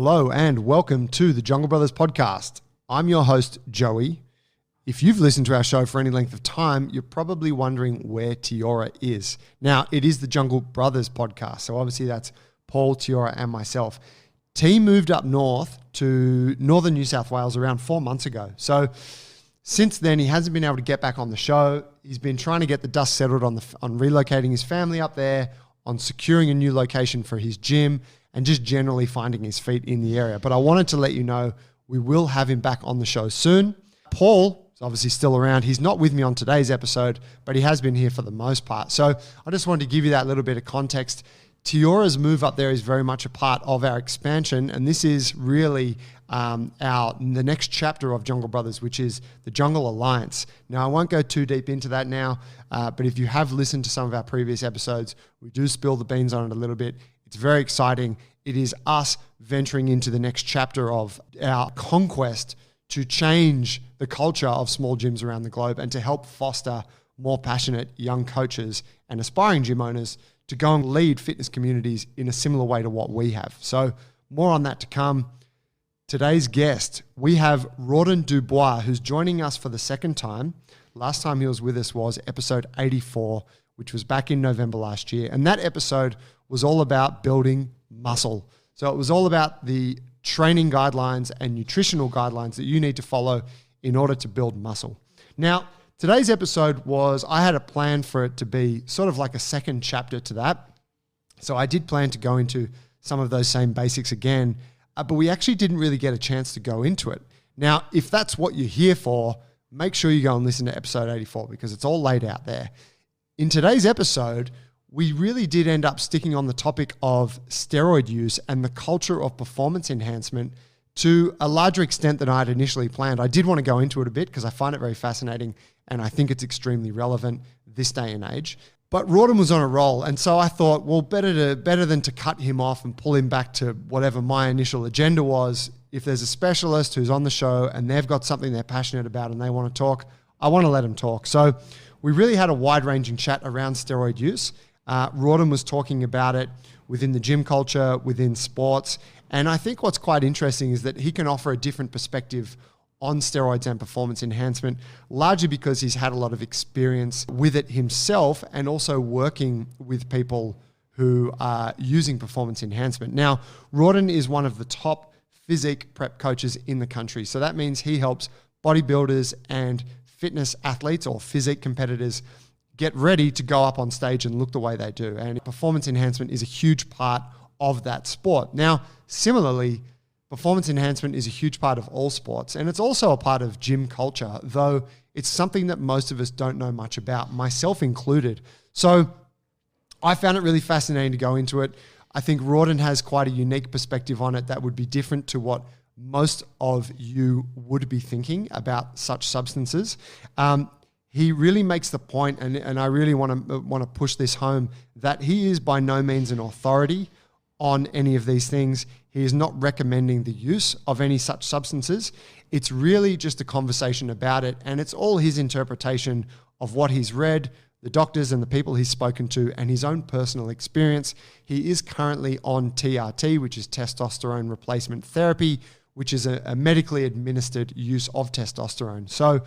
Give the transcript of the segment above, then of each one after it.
Hello and welcome to the Jungle Brothers podcast. I'm your host, Joey. If you've listened to our show for any length of time, you're probably wondering where Tiora is. Now, it is the Jungle Brothers podcast, so obviously that's Paul, Tiora, and myself. T moved up north to northern New South Wales around 4 months ago. So since then, he hasn't been able to get back on the show. He's been trying to get the dust settled on relocating his family up there, on securing a new location for his gym, and just generally finding his feet in the area. But I wanted to let you know we will have him back on the show soon. Paul is obviously still around. He's not with me on today's episode, but he has been here for the most part. So I just wanted to give you that little bit of context. Tiora's move up there is very much a part of our expansion, and this is really the next chapter of Jungle Brothers, which is the Jungle Alliance. Now, I won't go too deep into that now, but if you have listened to some of our previous episodes, we do spill the beans on it a little bit. It's very exciting. It is us venturing into the next chapter of our conquest to change the culture of small gyms around the globe and to help foster more passionate young coaches and aspiring gym owners to go and lead fitness communities in a similar way to what we have. So more on that to come. Today's guest, we have Rawdon Dubois, who's joining us for the second time. Last time he was with us was episode 84, which was back in November last year. And that episode was all about building muscle. So it was all about the training guidelines and nutritional guidelines that you need to follow in order to build muscle. Now, today's episode I had a plan for it to be sort of like a second chapter to that. So I did plan to go into some of those same basics again, but we actually didn't really get a chance to go into it. Now, if that's what you're here for, make sure you go and listen to episode 84 because it's all laid out there. In today's episode, we really did end up sticking on the topic of steroid use and the culture of performance enhancement to a larger extent than I had initially planned. I did want to go into it a bit because I find it very fascinating and I think it's extremely relevant this day and age. But Rawdon was on a roll, and so I thought, well, better than to cut him off and pull him back to whatever my initial agenda was. If there's a specialist who's on the show and they've got something they're passionate about and they want to talk, I want to let them talk. So we really had a wide-ranging chat around steroid use. Rawdon was talking about it within the gym culture, within sports. And I think what's quite interesting is that he can offer a different perspective on steroids and performance enhancement, largely because he's had a lot of experience with it himself and also working with people who are using performance enhancement. Now, Rawdon is one of the top physique prep coaches in the country. So that means he helps bodybuilders and fitness athletes or physique competitors get ready to go up on stage and look the way they do. And performance enhancement is a huge part of that sport. Now, similarly, performance enhancement is a huge part of all sports, and it's also a part of gym culture, though it's something that most of us don't know much about, myself included. So I found it really fascinating to go into it. I think Rawdon has quite a unique perspective on it that would be different to what most of you would be thinking about such substances. He really makes the point, and I really want to push this home, that he is by no means an authority on any of these things. He is not recommending the use of any such substances. It's really just a conversation about it, and it's all his interpretation of what he's read, the doctors and the people he's spoken to, and his own personal experience. He is currently on TRT, which is testosterone replacement therapy, which is a medically administered use of testosterone. So,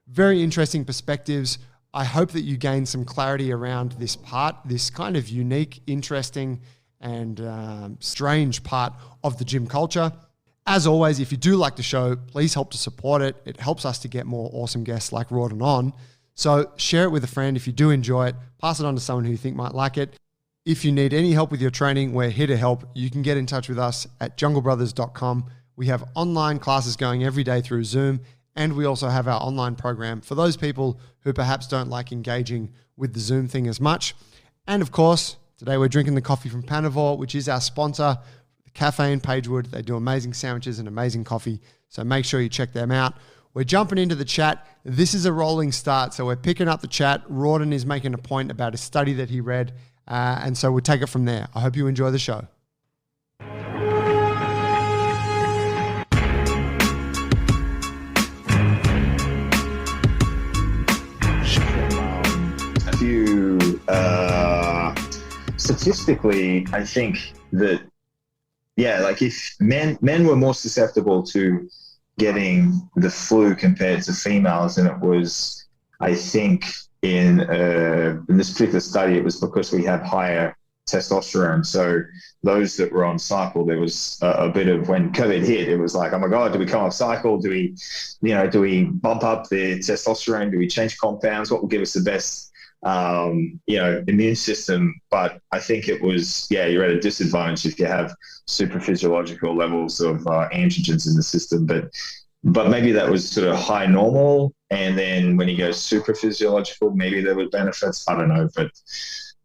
very interesting perspectives. I hope that you gain some clarity around this part, this kind of unique, interesting, and strange part of the gym culture. As always, if you do like the show, please help to support it. It helps us to get more awesome guests like Rawdon on. So share it with a friend if you do enjoy it. Pass it on to someone who you think might like it. If you need any help with your training, we're here to help. You can get in touch with us at junglebrothers.com. We have online classes going every day through Zoom, and we also have our online program for those people who perhaps don't like engaging with the Zoom thing as much. And of course, today we're drinking the coffee from Panavore, which is our sponsor, the cafe in Pagewood. They do amazing sandwiches and amazing coffee, so make sure you check them out. We're jumping into the chat. This is a rolling start, so we're picking up the chat. Rawdon is making a point about a study that he read, and so we'll take it from there. I hope you enjoy the show. Statistically, I think that yeah, like if men were more susceptible to getting the flu compared to females, and it was, I think, in this particular study, it was because we have higher testosterone. So those that were on cycle, there was a bit of, when COVID hit, it was like, oh my God, do we come off cycle? Do we bump up the testosterone? Do we change compounds? What will give us the best immune system? But I think it was, yeah, you're at a disadvantage if you have super physiological levels of androgens in the system. But maybe that was sort of high normal. And then when you go super physiological, maybe there were benefits. I don't know. But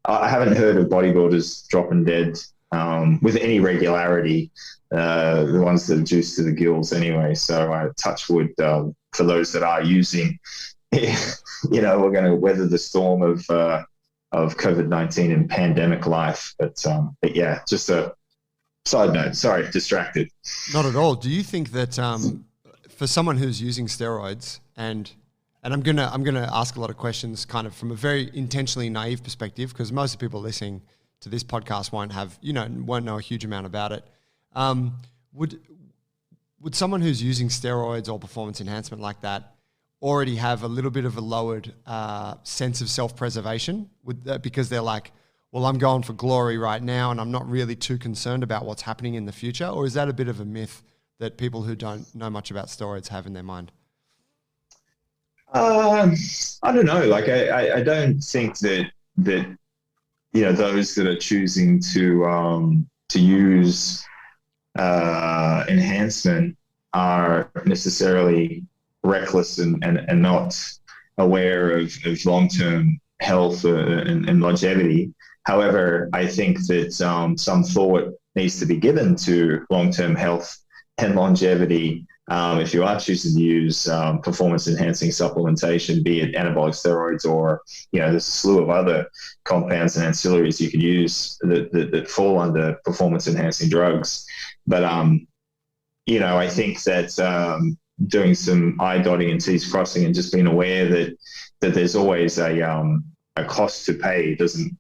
I haven't heard of bodybuilders dropping dead with any regularity, the ones that are juiced to the gills anyway. So I touch wood for those that are using. We're going to weather the storm of COVID-19 and pandemic life. But yeah, just a side note. Sorry, distracted. Not at all. Do you think that for someone who's using steroids, and I'm gonna ask a lot of questions kind of from a very intentionally naive perspective, because most of the people listening to this podcast won't know a huge amount about it. Would someone who's using steroids or performance enhancement like that already have a little bit of a lowered sense of self-preservation because they're like, well, I'm going for glory right now and I'm not really too concerned about what's happening in the future? Or is that a bit of a myth that people who don't know much about steroids have in their mind? I don't know. Like, I don't think that those that are choosing to use enhancement are necessarily reckless and not aware of long-term health and longevity. However, I think that some thought needs to be given to long-term health and longevity if you are choosing to use performance-enhancing supplementation, be it anabolic steroids or, there's a slew of other compounds and ancillaries you can use that fall under performance-enhancing drugs. But, I think that doing some I dotting and T's crossing and just being aware that there's always a cost to pay. It doesn't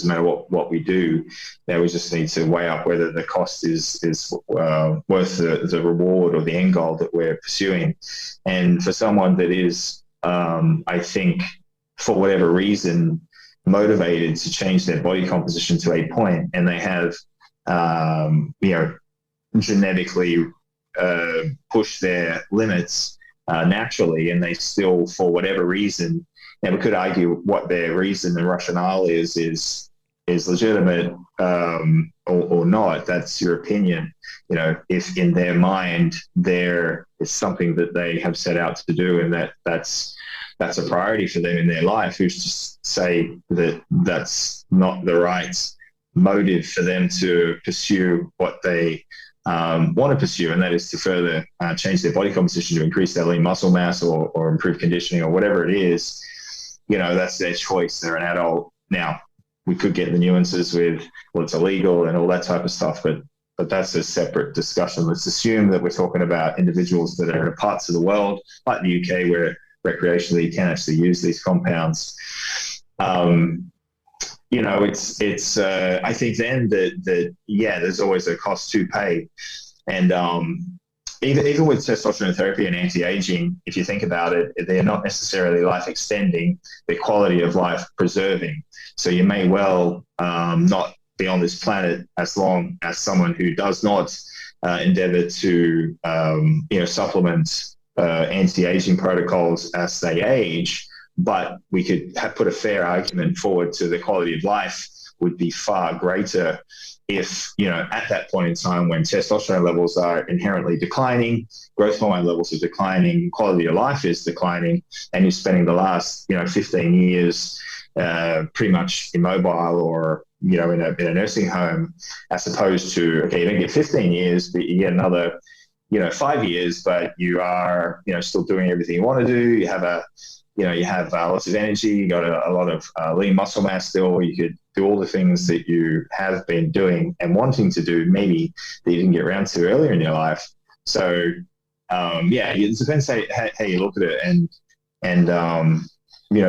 matter what we do. Now we just need to weigh up whether the cost is worth the reward or the end goal that we're pursuing. And for someone that is, I think, for whatever reason, motivated to change their body composition to a point, and they have, genetically push their limits naturally, and they still, for whatever reason, now we could argue what their reason and rationale is legitimate or not. That's your opinion. If in their mind there is something that they have set out to do, and that's a priority for them in their life, who's to say that that's not the right motive for them to pursue what they want to pursue, and that is to further change their body composition to increase their lean muscle mass or improve conditioning or whatever it is. That's their choice. They're an adult. Now, we could get the nuances with, well, it's illegal and all that type of stuff, but that's a separate discussion. Let's assume that we're talking about individuals that are in parts of the world, like the UK, where recreationally you can actually use these compounds. It's I think then that there's always a cost to pay. And even with testosterone therapy and anti-aging, if you think about it, they're not necessarily life extending, they're quality of life preserving. So you may well not be on this planet as long as someone who does not endeavor to supplement anti-aging protocols as they age. But we could put a fair argument forward to the quality of life would be far greater if, at that point in time when testosterone levels are inherently declining, growth hormone levels are declining, quality of life is declining, and you're spending the last, 15 years pretty much immobile or, in a nursing home, as opposed to, okay, you don't get 15 years, but you get another, 5 years, but you are, still doing everything you want to do. You have lots of energy, you got a lot of lean muscle mass still. You could do all the things that you have been doing and wanting to do, maybe that you didn't get around to earlier in your life. So, it depends how you look at it. And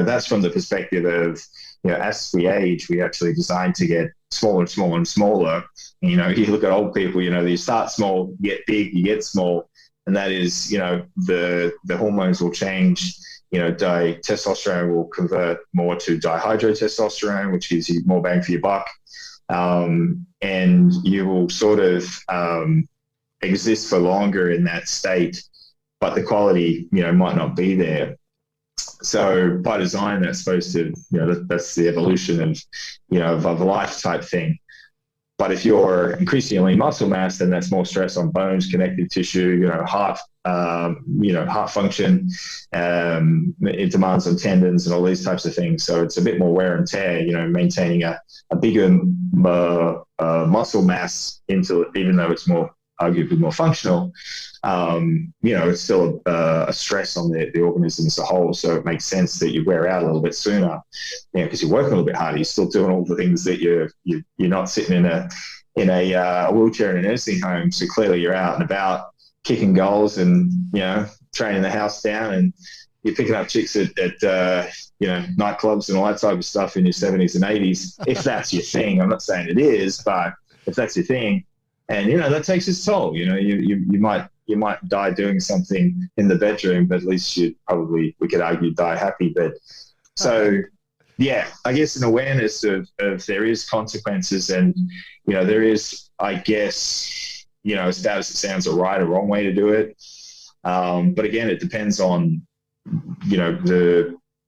that's from the perspective of, as we age, we actually designed to get smaller and smaller and smaller. You look at old people, you start small, you get big, you get small. And that is, the hormones will change. Testosterone will convert more to dihydrotestosterone, which gives you more bang for your buck. And you will sort of exist for longer in that state, but the quality, might not be there. So by design, that's supposed to, that's the evolution of a life type thing. But if you're increasing your lean muscle mass, then that's more stress on bones, connective tissue, heart function. It demands on tendons and all these types of things. So it's a bit more wear and tear, maintaining a bigger muscle mass even though it's arguably more functional, it's still a stress on the organism as a whole. So it makes sense that you wear out a little bit sooner, because you're working a little bit harder. You're still doing all the things that you're not sitting in a wheelchair in a nursing home. So clearly you're out and about kicking goals and, training the house down, and you're picking up chicks at nightclubs and all that type of stuff in your 70s and 80s, if that's your thing. I'm not saying it is, but if that's your thing. And, that takes its toll. You might die doing something in the bedroom, but at least we could argue, die happy. But so, yeah, I guess an awareness of there is consequences, and, there is, I guess, as bad as it sounds, a right or wrong way to do it. But again, it depends on,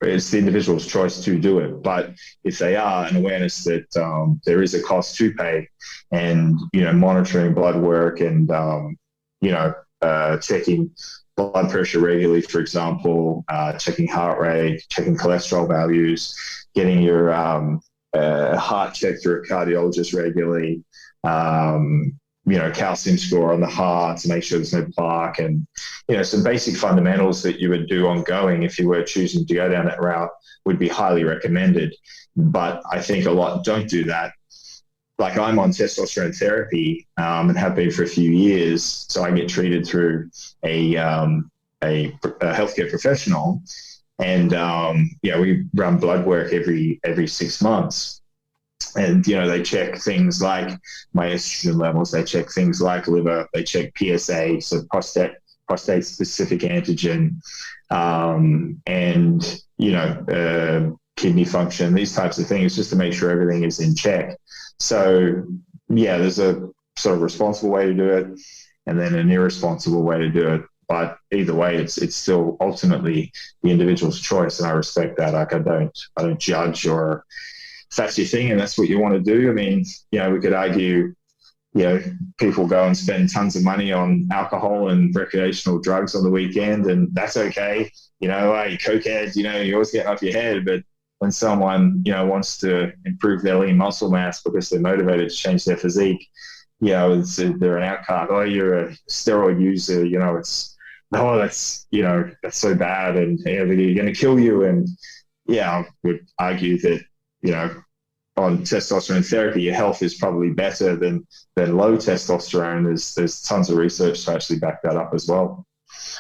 it's the individual's choice to do it. But if they are, an awareness that there is a cost to pay, and, monitoring blood work and, checking blood pressure regularly, for example, checking heart rate, checking cholesterol values, getting your heart checked through a cardiologist regularly, calcium score on the heart to make sure there's no plaque, and, some basic fundamentals that you would do ongoing if you were choosing to go down that route would be highly recommended. But I think a lot don't do that. Like, I'm on testosterone therapy and have been for a few years, so I get treated through a healthcare professional, and we run blood work every 6 months. And, they check things like my estrogen levels, they check things like liver, they check PSA, so prostate-specific antigen, and, kidney function, these types of things, just to make sure everything is in check. So, yeah, there's a sort of responsible way to do it, and then an irresponsible way to do it. But either way, it's still ultimately the individual's choice, and I respect that. Like, I don't judge, or if that's your thing and that's what you want to do. I mean, we could argue, people go and spend tons of money on alcohol and recreational drugs on the weekend, and that's okay. Hey, cokehead, you're always getting off your head. But when someone, wants to improve their lean muscle mass because they're motivated to change their physique, they're an outcast. Oh, you're a steroid user, that's so bad, and they're going to kill you. And I would argue that, on testosterone therapy, your health is probably better than low testosterone. There's tons of research to actually back that up as well,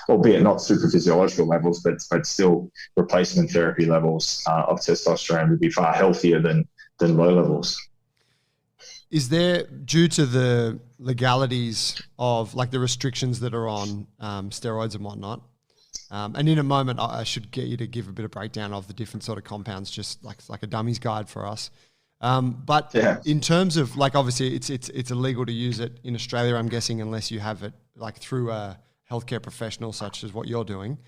albeit not super physiological levels, but still replacement therapy levels of testosterone would be far healthier than low levels. Is there, due to the legalities of, like, the restrictions that are on steroids and whatnot, and in a moment I should get you to give a bit of breakdown of the different sort of compounds, just like a dummy's guide for us. But in terms of, like, obviously it's illegal to use it in Australia, I'm guessing, unless you have it like through a healthcare professional such as what you're doing.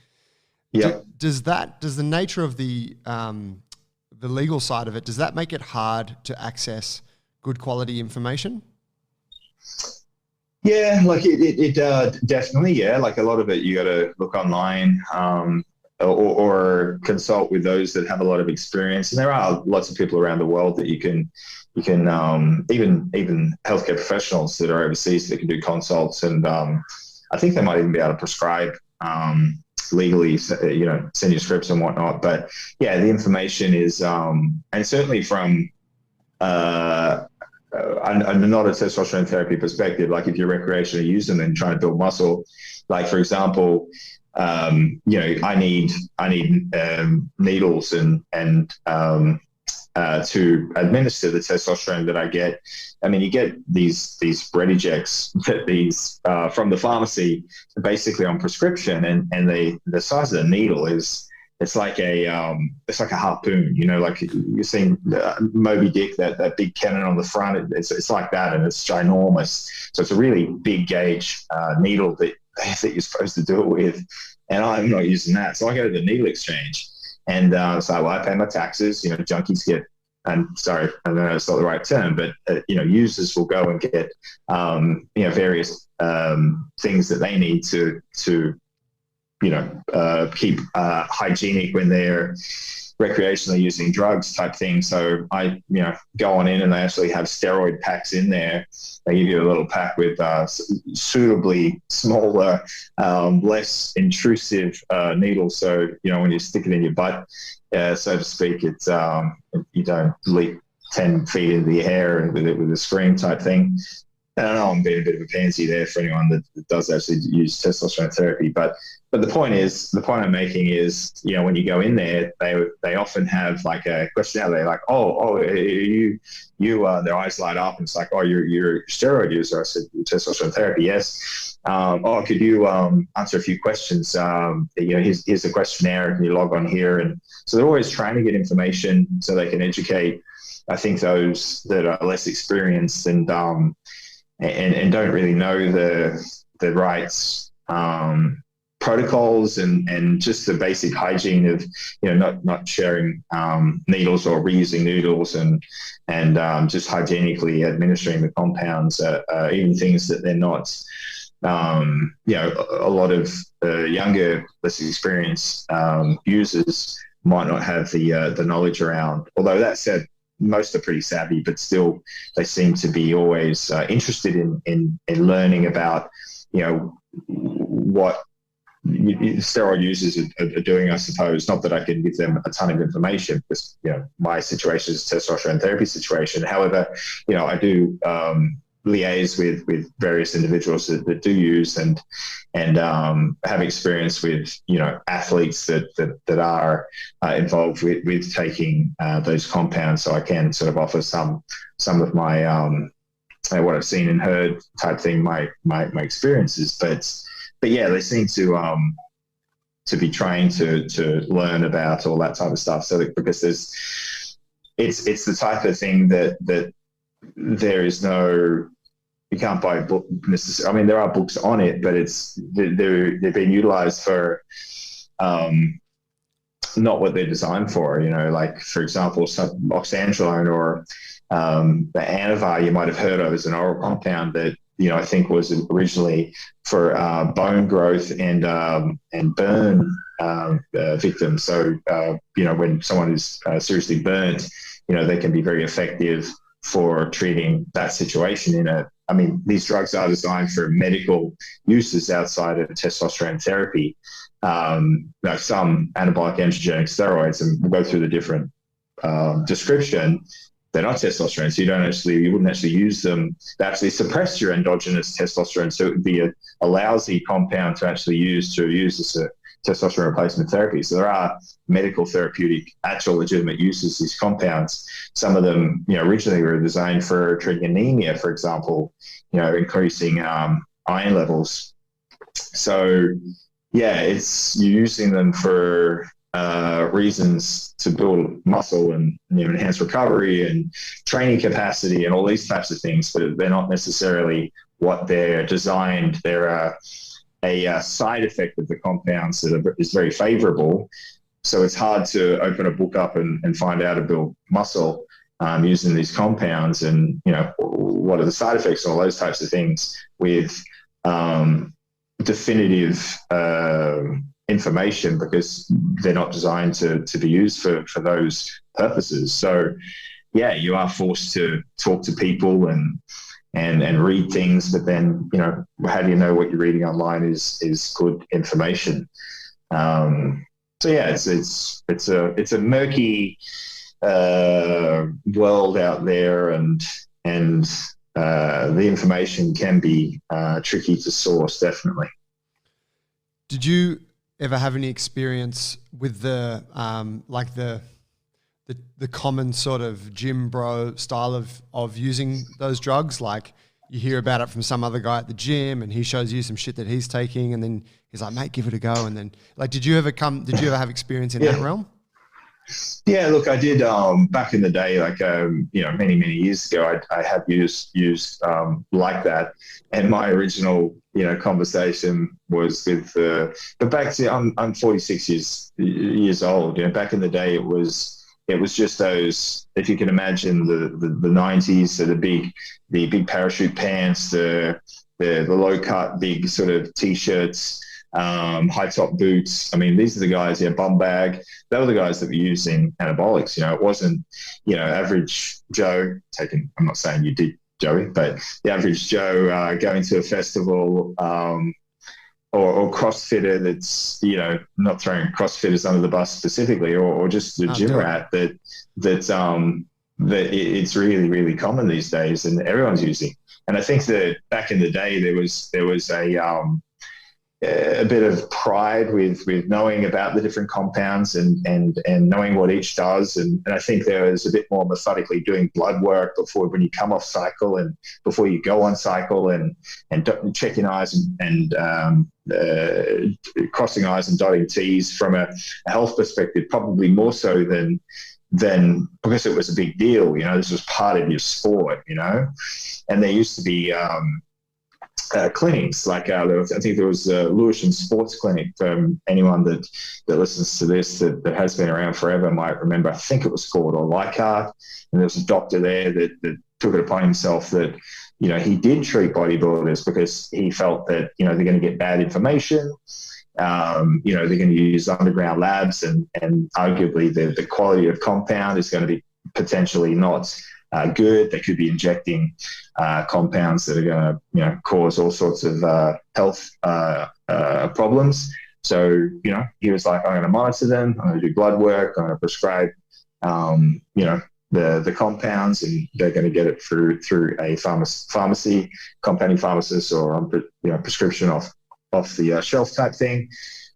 Yeah. Does the nature of the legal side of it, does that make it hard to access good quality information? Yeah, like it definitely. Yeah, like a lot of it, you got to look online or consult with those that have a lot of experience. And there are lots of people around the world that you can even healthcare professionals that are overseas that can do consults, and I think they might even be able to prescribe legally, send you scripts and whatnot. But yeah, the information is, and certainly from not a testosterone therapy perspective, like if you're recreationally using them and trying to build muscle, like, for example, I need needles and to administer the testosterone that I get. I mean, you get these bread ejects from the pharmacy, basically on prescription, and the size of the needle is it's like a harpoon. Like you've seen Moby Dick, that big cannon on the front. It's like that, and it's ginormous. So it's a really big gauge needle that you're supposed to do it with, and I'm not using that. So I go to the needle exchange. And so I pay my taxes. Junkies get, I'm sorry, I don't know, it's not the right term, but users will go and get various things that they need to keep hygienic when they're recreationally using drugs type thing. So I go on in, and they actually have steroid packs in there. They give you a little pack with suitably smaller, less intrusive needles. So when you stick it in your butt, so to speak, it's you don't leap 10 feet into the air with a scream type thing. I don't know, I'm being a bit of a pansy there for anyone that does actually use testosterone therapy, but the point I'm making is, when you go in there, they often have like a questionnaire. They're like, their eyes light up, and it's like, oh, you're a steroid user. I said, testosterone therapy, yes. Could you answer a few questions? Here's a questionnaire. Can you log on here? And so they're always trying to get information so they can educate, I think, those that are less experienced and don't really know the rights protocols and just the basic hygiene of not sharing needles or reusing needles and just hygienically administering the compounds, even things that they're not. A lot of younger, less experienced users might not have the knowledge around. Although that said, most are pretty savvy, but still they seem to be always interested in learning about what steroid users are doing, I suppose. Not that I can give them a ton of information, because my situation is a testosterone therapy situation. However, I do liaise with various individuals that do use and have experience with athletes that are involved with taking those compounds, so I can sort of offer some of my what I've seen and heard type thing, my experiences. But yeah, they seem to be trying to learn about all that type of stuff. So because it's the type of thing that there is no, you can't buy a book necessarily. I mean, there are books on it, but they're being utilized for not what they're designed for. Like for example, oxandrolone or the Anavar you might have heard of as an oral compound that I think was originally for bone growth and burn victims. So when someone is seriously burnt, they can be very effective for treating that situation. These drugs are designed for medical uses outside of testosterone therapy. Like some anabolic androgenic steroids, and we'll go through the different description. They're not testosterone, so you wouldn't actually use them. They actually suppress your endogenous testosterone, so it would be a lousy compound to actually use as a testosterone replacement therapy. So there are medical therapeutic, actual legitimate uses of these compounds. Some of them, originally were designed for treating anemia, for example, increasing iron levels. So yeah, you're using them for reasons to build muscle and enhance recovery and training capacity and all these types of things, but they're not necessarily what they're designed. They're a side effect of the compounds that is very favorable. So it's hard to open a book up and find out to build muscle using these compounds, and what are the side effects and all those types of things with definitive information, because they're not designed to be used for those purposes. So yeah, you are forced to talk to people and read things, but then how do you know what you're reading online is good information? So yeah, it's a murky world out there, and the information can be tricky to source, definitely. Did you ever have any experience with the the common sort of gym bro style of using those drugs? Like you hear about it from some other guy at the gym and he shows you some shit that he's taking and then he's like, mate, give it a go. And then like, did you ever have experience in that realm? Yeah, look, I did back in the day, like many years ago. I have used like that, and my original conversation was with. But back to I'm 46 years old. Back in the day, it was just those. If you can imagine the 90s, so the big parachute pants, the low cut big sort of t-shirts. High top boots. I mean, these are the guys, bum bag. They were the guys that were using anabolics. It wasn't, average Joe taking, I'm not saying you did, Joey, but the average Joe going to a festival or CrossFitter that's, not throwing CrossFitters under the bus specifically or just the gym rat that it's really, really common these days and everyone's using. And I think that back in the day, there was a bit of pride with knowing about the different compounds and knowing what each does. And I think there was a bit more methodically doing blood work before when you come off cycle and before you go on cycle and checking I's and crossing I's and dotting T's from a health perspective, probably more so than because it was a big deal. This was part of your sport, and there used to be clinics like I think there was a Lewisham Sports Clinic. Anyone that listens to this that has been around forever might remember. I think it was called Leichhardt, and there was a doctor there that took it upon himself that he did treat bodybuilders because he felt that they're going to get bad information. They're going to use underground labs and arguably the quality of compound is going to be potentially not good. They could be injecting compounds that are going to cause all sorts of health problems. So he was like, I'm going to monitor them. I'm going to do blood work. I'm going to prescribe the compounds, and they're going to get it through a pharmacy, compounding pharmacist, or on prescription off the shelf type thing.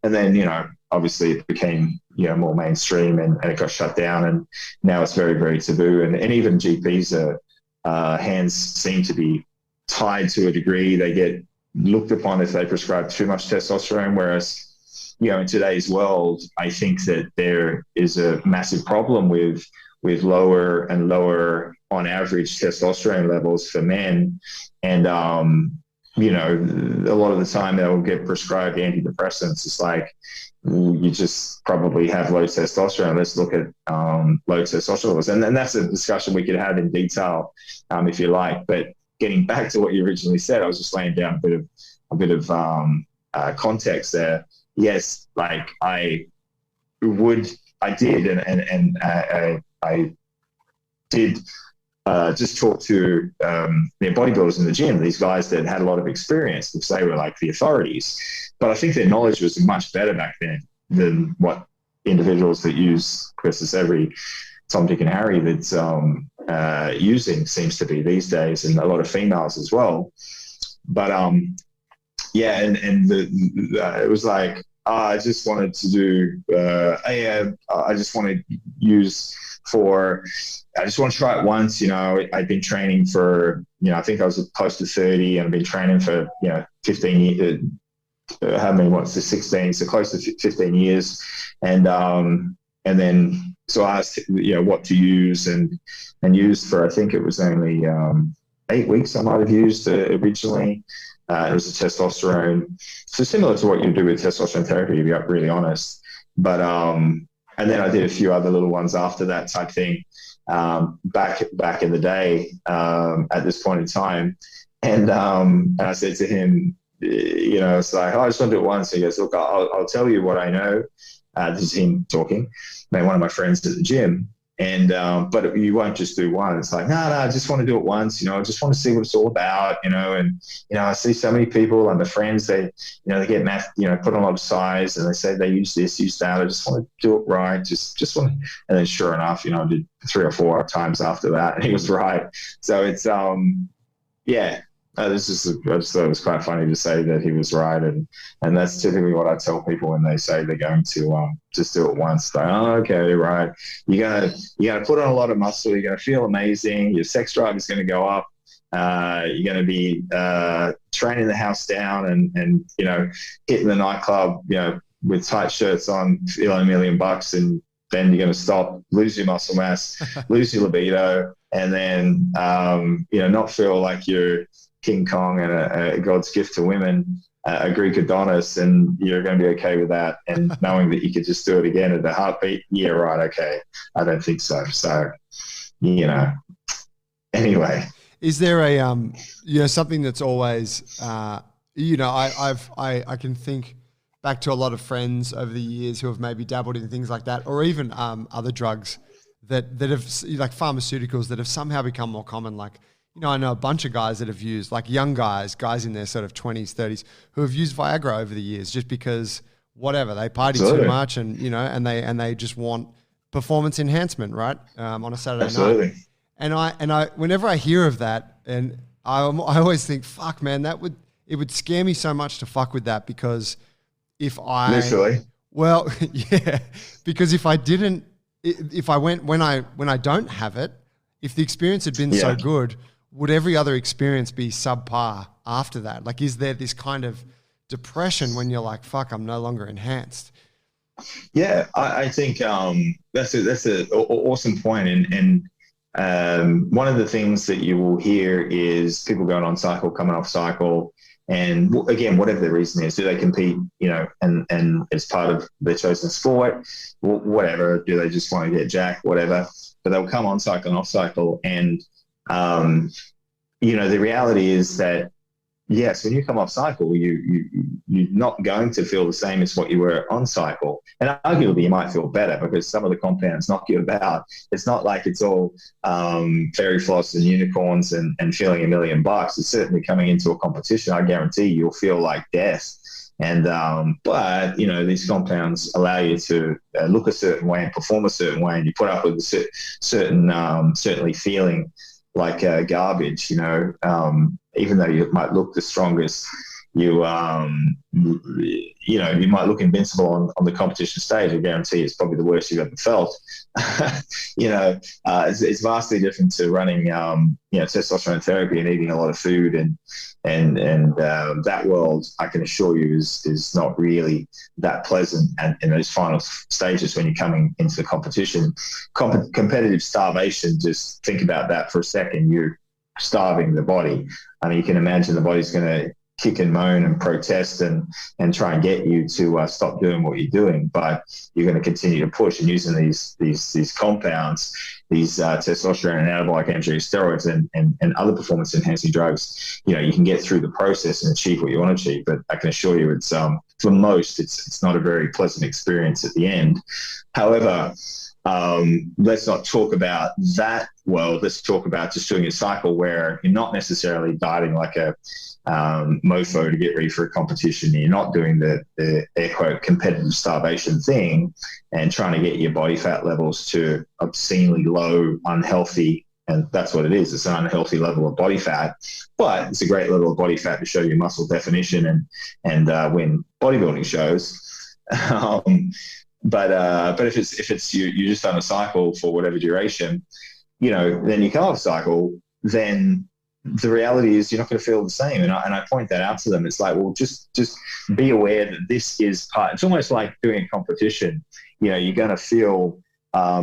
And then obviously it became more mainstream and it got shut down, and now it's very, very taboo. And even GPs hands seem to be tied to a degree. They get looked upon if they prescribe too much testosterone, whereas in today's world, I think that there is a massive problem with lower and lower on average testosterone levels for men. And a lot of the time they'll get prescribed antidepressants. It's like, you just probably have low testosterone. Let's look at low testosterone levels. And that's a discussion we could have in detail if you like. But getting back to what you originally said, I was just laying down a bit of context there. Yes, like I did just talk to their bodybuilders in the gym, these guys that had a lot of experience, because they were like the authorities. But I think their knowledge was much better back then than what individuals that use, because it's every Tom, Dick and Harry that's using seems to be these days, and a lot of females as well. But it was like, I just wanted to do, I just want to use I just want to try it once. I'd been training for, I think I was close to 30, and I've been training for, 15 years, 16, so close to 15 years. And then, so I asked, what to use and used for, I think it was only 8 weeks I might have used originally. It was a testosterone. So similar to what you do with testosterone therapy, to be really honest. But, and then I did a few other little ones after that type thing, back in the day, at this point in time. And I said to him, it's like, I just want to do it once. He goes, look, I'll tell you what I know. This is him talking, one of my friends at the gym. And, but you won't just do one. It's like, no, I just want to do it once, I just want to see what it's all about, and, I see so many people and my friends, they get put on a lot of size, and they say they use this, use that. I just want to do it right. Just want to, and then sure enough, I did 3 or 4 times after that, and he was right. So it's, I just thought it was quite funny to say that he was right, and that's typically what I tell people when they say they're going to just do it once. Like, oh, okay, right. You gotta put on a lot of muscle. You're gonna feel amazing. Your sex drive is going to go up. You're going to be training the house down, and hitting the nightclub, with tight shirts on, feeling $1 million, and then you're going to stop, lose your muscle mass, lose your libido, and then not feel like you're King Kong and a God's gift to women, a Greek Adonis, and you're going to be okay with that. And knowing that you could just do it again at a heartbeat, yeah, right, okay. I don't think so. So, anyway. Is there a something that's always I can think back to a lot of friends over the years who have maybe dabbled in things like that, or even other drugs that have, like pharmaceuticals that have somehow become more common. Like, I know a bunch of guys that have used, like young guys in their sort of 20s, 30s, who have used Viagra over the years just because whatever, they party too much and they just want performance enhancement, right? On a Saturday night. And I whenever I hear of that, and I always think, fuck man, it would scare me so much to fuck with that, because literally. Well, yeah, because if I went when I don't have it, if the experience had been so good, would every other experience be subpar after that? Like, is there this kind of depression when you're like, fuck, I'm no longer enhanced? Yeah, I think that's an awesome point. And one of the things that you will hear is people going on cycle, coming off cycle. And again, whatever the reason is, do they compete, and it's part of their chosen sport, whatever, do they just want to get jacked, whatever, but they'll come on cycle and off cycle. And, the reality is that, yes, when you come off cycle, you're not going to feel the same as what you were on cycle. And arguably you might feel better because some of the compounds knock you about. It's not like it's all fairy floss and unicorns and feeling $1 million. It's certainly coming into a competition, I guarantee you'll feel like death. And but these compounds allow you to look a certain way and perform a certain way, and you put up with a certain certainly feeling like garbage, even though you might look the strongest, you might look invincible on the competition stage. I guarantee it's probably the worst you've ever felt. It's vastly different to running, testosterone therapy and eating a lot of food, and that world, I can assure you, is not really that pleasant. And in those final stages when you're coming into the competition, competitive starvation, just think about that for a second. You're starving the body. I mean, you can imagine the body's going to kick and moan and protest and try and get you to stop doing what you're doing, but you're going to continue to push. And using these compounds, these testosterone and anabolic androgen steroids and other performance enhancing drugs, you can get through the process and achieve what you want to achieve. But I can assure you, it's for most, it's not a very pleasant experience at the end. However, let's not talk about that world. Let's talk about just doing a cycle where you're not necessarily dieting like a mofo to get ready for a competition. You're not doing the air quote competitive starvation thing and trying to get your body fat levels to obscenely low, unhealthy, and that's what it is. It's an unhealthy level of body fat, but it's a great level of body fat to show your muscle definition and win bodybuilding shows. But if it's you're just on a cycle for whatever duration, then you come off cycle, then the reality is you're not going to feel the same. And I point that out to them. It's like, well, just be aware that this is part. It's almost like doing a competition. You're going to feel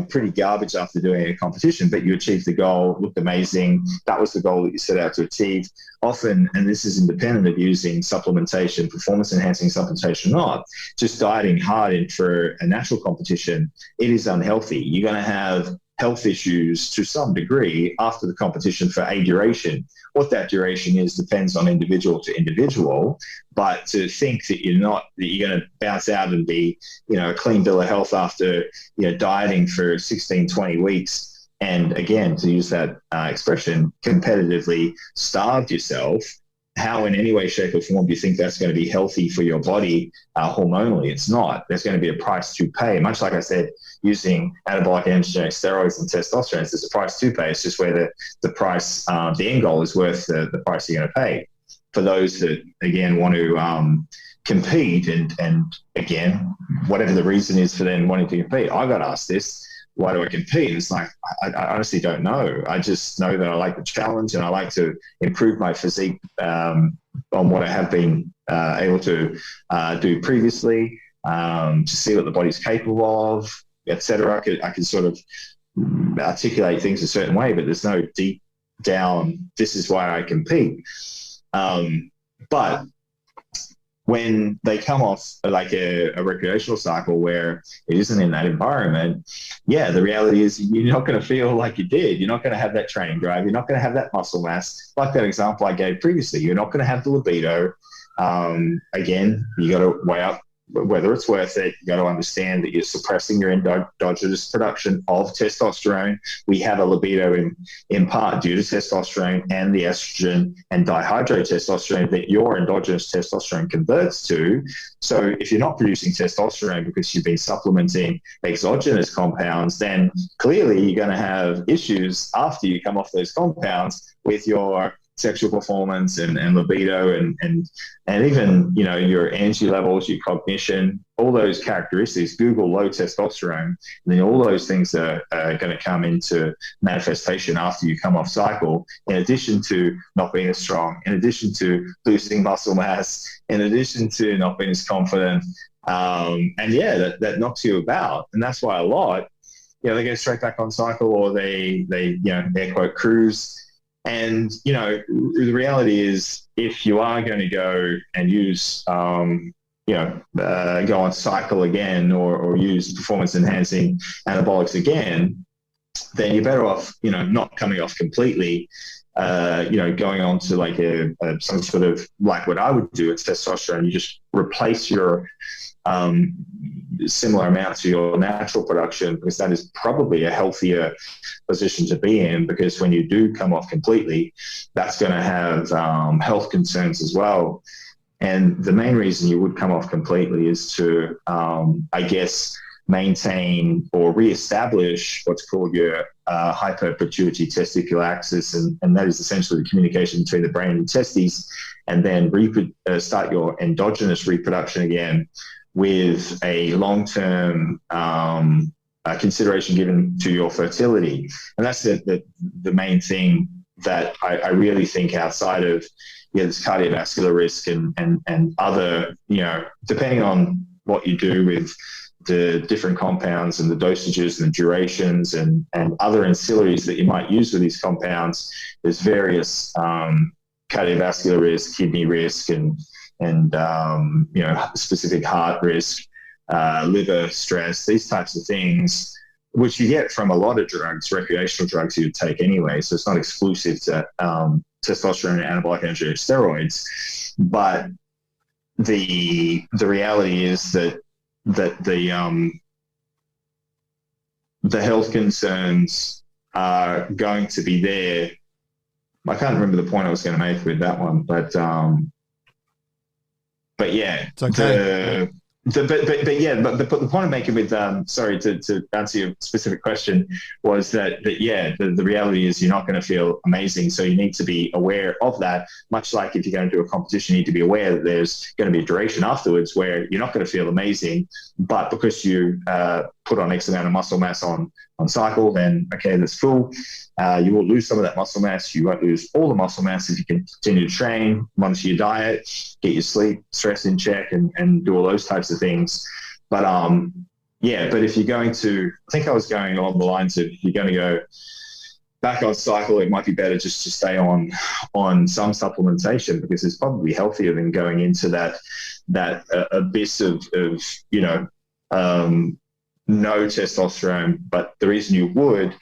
pretty garbage after doing a competition, but you achieved the goal, looked amazing. That was the goal that you set out to achieve. Often, and this is independent of using supplementation, performance enhancing supplementation or not, just dieting hard for a natural competition, it is unhealthy. You're going to have health issues to some degree after the competition for a duration. What that duration is depends on individual to individual, but to think that you're going to bounce out and be, a clean bill of health after, dieting for 16, 20 weeks, and again, to use that expression, competitively starved yourself, how in any way, shape, or form do you think that's going to be healthy for your body hormonally? It's not. There's going to be a price to pay. Much like I said, using anabolic androgenic steroids and testosterone, there's a price to pay. It's just where the price, the end goal is worth the price you're going to pay. For those that, again, want to compete, and again, whatever the reason is for them wanting to compete, I got asked this, why do I compete? And it's like, I honestly don't know. I just know that I like the challenge and I like to improve my physique on what I have been able to do previously, to see what the body's capable of, etc. I could sort of articulate things a certain way, but there's no deep down, this is why I compete. But when they come off like a recreational cycle where it isn't in that environment, the reality is you're not going to feel like you did. You're not going to have that training drive. You're not going to have that muscle mass. Like that example I gave previously, you're not going to have the libido. Again, you got to weigh up whether it's worth it. You got to understand that you're suppressing your endogenous production of testosterone. We have a libido in part due to testosterone and the estrogen and dihydrotestosterone that your endogenous testosterone converts to. So if you're not producing testosterone because you've been supplementing exogenous compounds, then clearly you're going to have issues after you come off those compounds with your sexual performance and libido and even, your energy levels, your cognition, all those characteristics. Google low testosterone, and then all those things are going to come into manifestation after you come off cycle, in addition to not being as strong, in addition to losing muscle mass, in addition to not being as confident. That knocks you about. And that's why a lot, they go straight back on cycle, or they air quote cruise. And, the reality is, if you are going to go and use, go on cycle again, or use performance enhancing anabolics again, then you're better off, not coming off completely, going on to like some sort of, like what I would do at testosterone. You just replace your similar amount to your natural production, because that is probably a healthier position to be in, because when you do come off completely, that's going to have health concerns as well. And the main reason you would come off completely is to, maintain or reestablish what's called your hyperpituitary testicular axis, and that is essentially the communication between the brain and the testes, and then start your endogenous reproduction again, with a long-term consideration given to your fertility. And that's the main thing that I really think, outside of this cardiovascular risk and other, depending on what you do with the different compounds and the dosages and the durations and other ancillaries that you might use with these compounds, there's various cardiovascular risk, kidney risk, and specific heart risk, liver stress, these types of things, which you get from a lot of drugs, recreational drugs you would take anyway. So it's not exclusive to testosterone and anabolic androgenic steroids. But the reality is that the health concerns are going to be there. I can't remember the point I was going to make with that one, but yeah, it's okay. But the point I'm making with sorry to answer your specific question was that the reality is you're not going to feel amazing, so you need to be aware of that. Much like if you're going to do a competition, you need to be aware that there's going to be a duration afterwards where you're not going to feel amazing, but because you put on X amount of muscle mass on cycle, then okay, that's cool. You will lose some of that muscle mass. You won't lose all the muscle mass if you can continue to train, monitor your diet, get your sleep, stress in check, and do all those types of things. But but if you're going to, I think I was going along the lines of, if you're going to go back on cycle, it might be better just to stay on some supplementation, because it's probably healthier than going into that abyss of no testosterone. But the reason you would,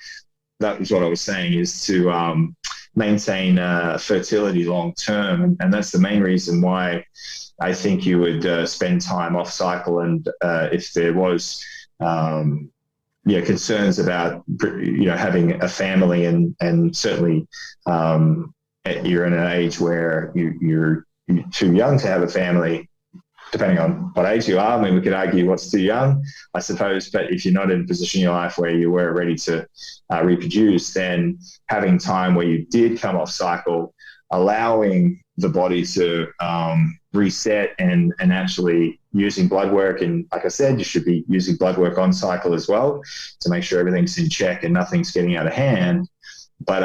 that was what I was saying, is to maintain fertility long term. And that's the main reason why I think you would spend time off cycle. And if there was concerns about having a family and certainly you're in an age where you're too young to have a family, depending on what age you are. I mean, we could argue what's too young, I suppose, but if you're not in a position in your life where you were ready to reproduce, then having time where you did come off cycle, allowing the body to reset and actually using blood work. And like I said, you should be using blood work on cycle as well to make sure everything's in check and nothing's getting out of hand. But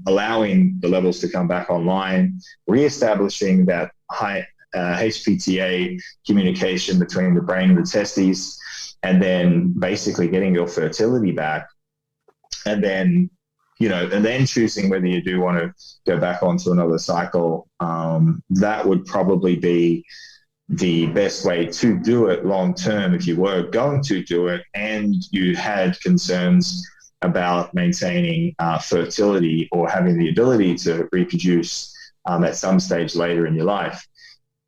allowing the levels to come back online, reestablishing that high HPTA communication between the brain and the testes, and then basically getting your fertility back. And then, and then choosing whether you do want to go back onto another cycle. That would probably be the best way to do it long term if you were going to do it and you had concerns about maintaining fertility or having the ability to reproduce at some stage later in your life.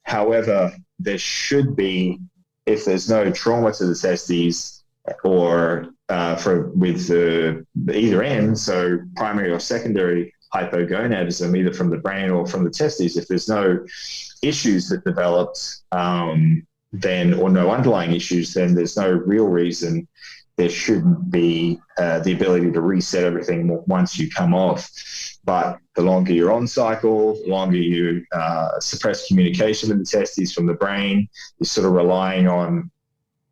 However, there should be, if there's no trauma to the testes or with either end, so primary or secondary hypogonadism, either from the brain or from the testes, if there's no issues that developed, then, or no underlying issues, then there's no real reason there shouldn't be the ability to reset everything once you come off. But the longer you're on cycle, the longer you suppress communication with the testes from the brain, you're sort of relying on,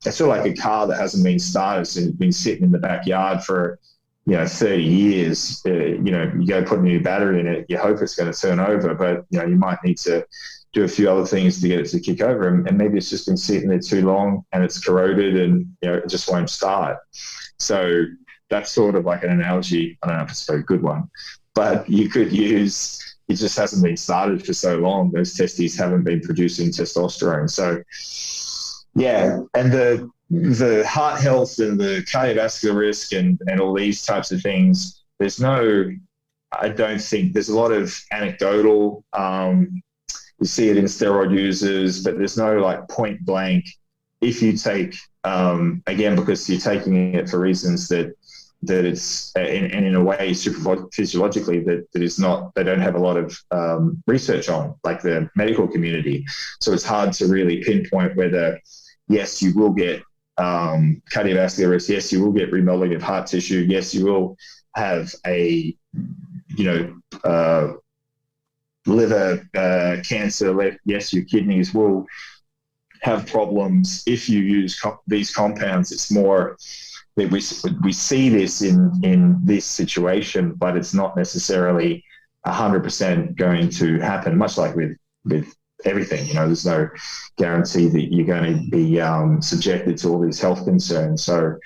it's sort of like a car that hasn't been started, so it's been sitting in the backyard for 30 years. You go put a new battery in it, you hope it's going to turn over, but you might need to do a few other things to get it to kick over, and maybe it's just been sitting there too long and it's corroded and it just won't start. So that's sort of like an analogy. I don't know if it's a very good one, but you could use, it just hasn't been started for so long, those testes haven't been producing testosterone. So yeah, and the heart health and the cardiovascular risk and all these types of things, I don't think there's a lot of anecdotal, you see it in steroid users, but there's no like point blank. If you take, again, because you're taking it for reasons that it's, and in a way, super physiologically, that is not, they don't have a lot of research on, like the medical community. So it's hard to really pinpoint whether, yes, you will get cardiovascular risk, yes, you will get remodeling of heart tissue, yes, you will have a, liver cancer, yes, your kidneys will have problems if you use these compounds. It's more that we see this in this situation, but it's not necessarily 100% going to happen, much like with everything. There's no guarantee that you're going to be subjected to all these health concerns. So,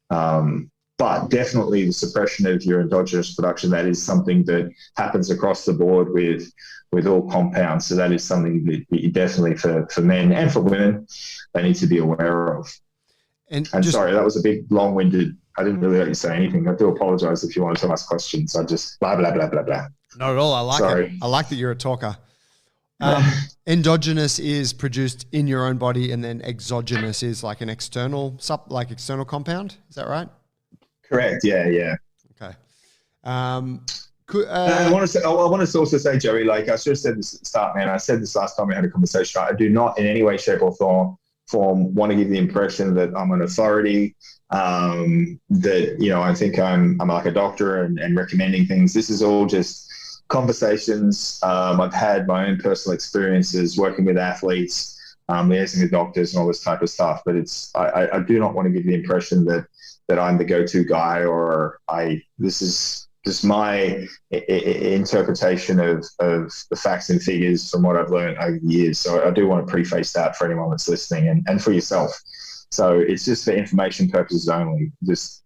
but definitely the suppression of your endogenous production, that is something that happens across the board with all compounds. So that is something that you definitely, for men and for women, they need to be aware of. And sorry, that was a big long-winded, I didn't really let you say anything. I do apologize if you wanted to ask questions. I just blah, blah, blah, blah, blah. Not at all. I like it. I like that you're a talker. Endogenous is produced in your own body, and then exogenous is like an external compound. Is that right? Correct. Yeah. Okay. I want to also say, Joey, like I should have said this at the start, man. I said this last time we had a conversation. I do not in any way, shape, or form want to give the impression that I'm an authority, that, I think I'm like a doctor and recommending things. This is all just conversations. I've had my own personal experiences working with athletes, liaising with doctors and all this type of stuff. But I do not want to give the impression that I'm the go-to guy, or this is just my interpretation of the facts and figures from what I've learned over the years. So I do want to preface that for anyone that's listening and for yourself. So it's just for information purposes only, just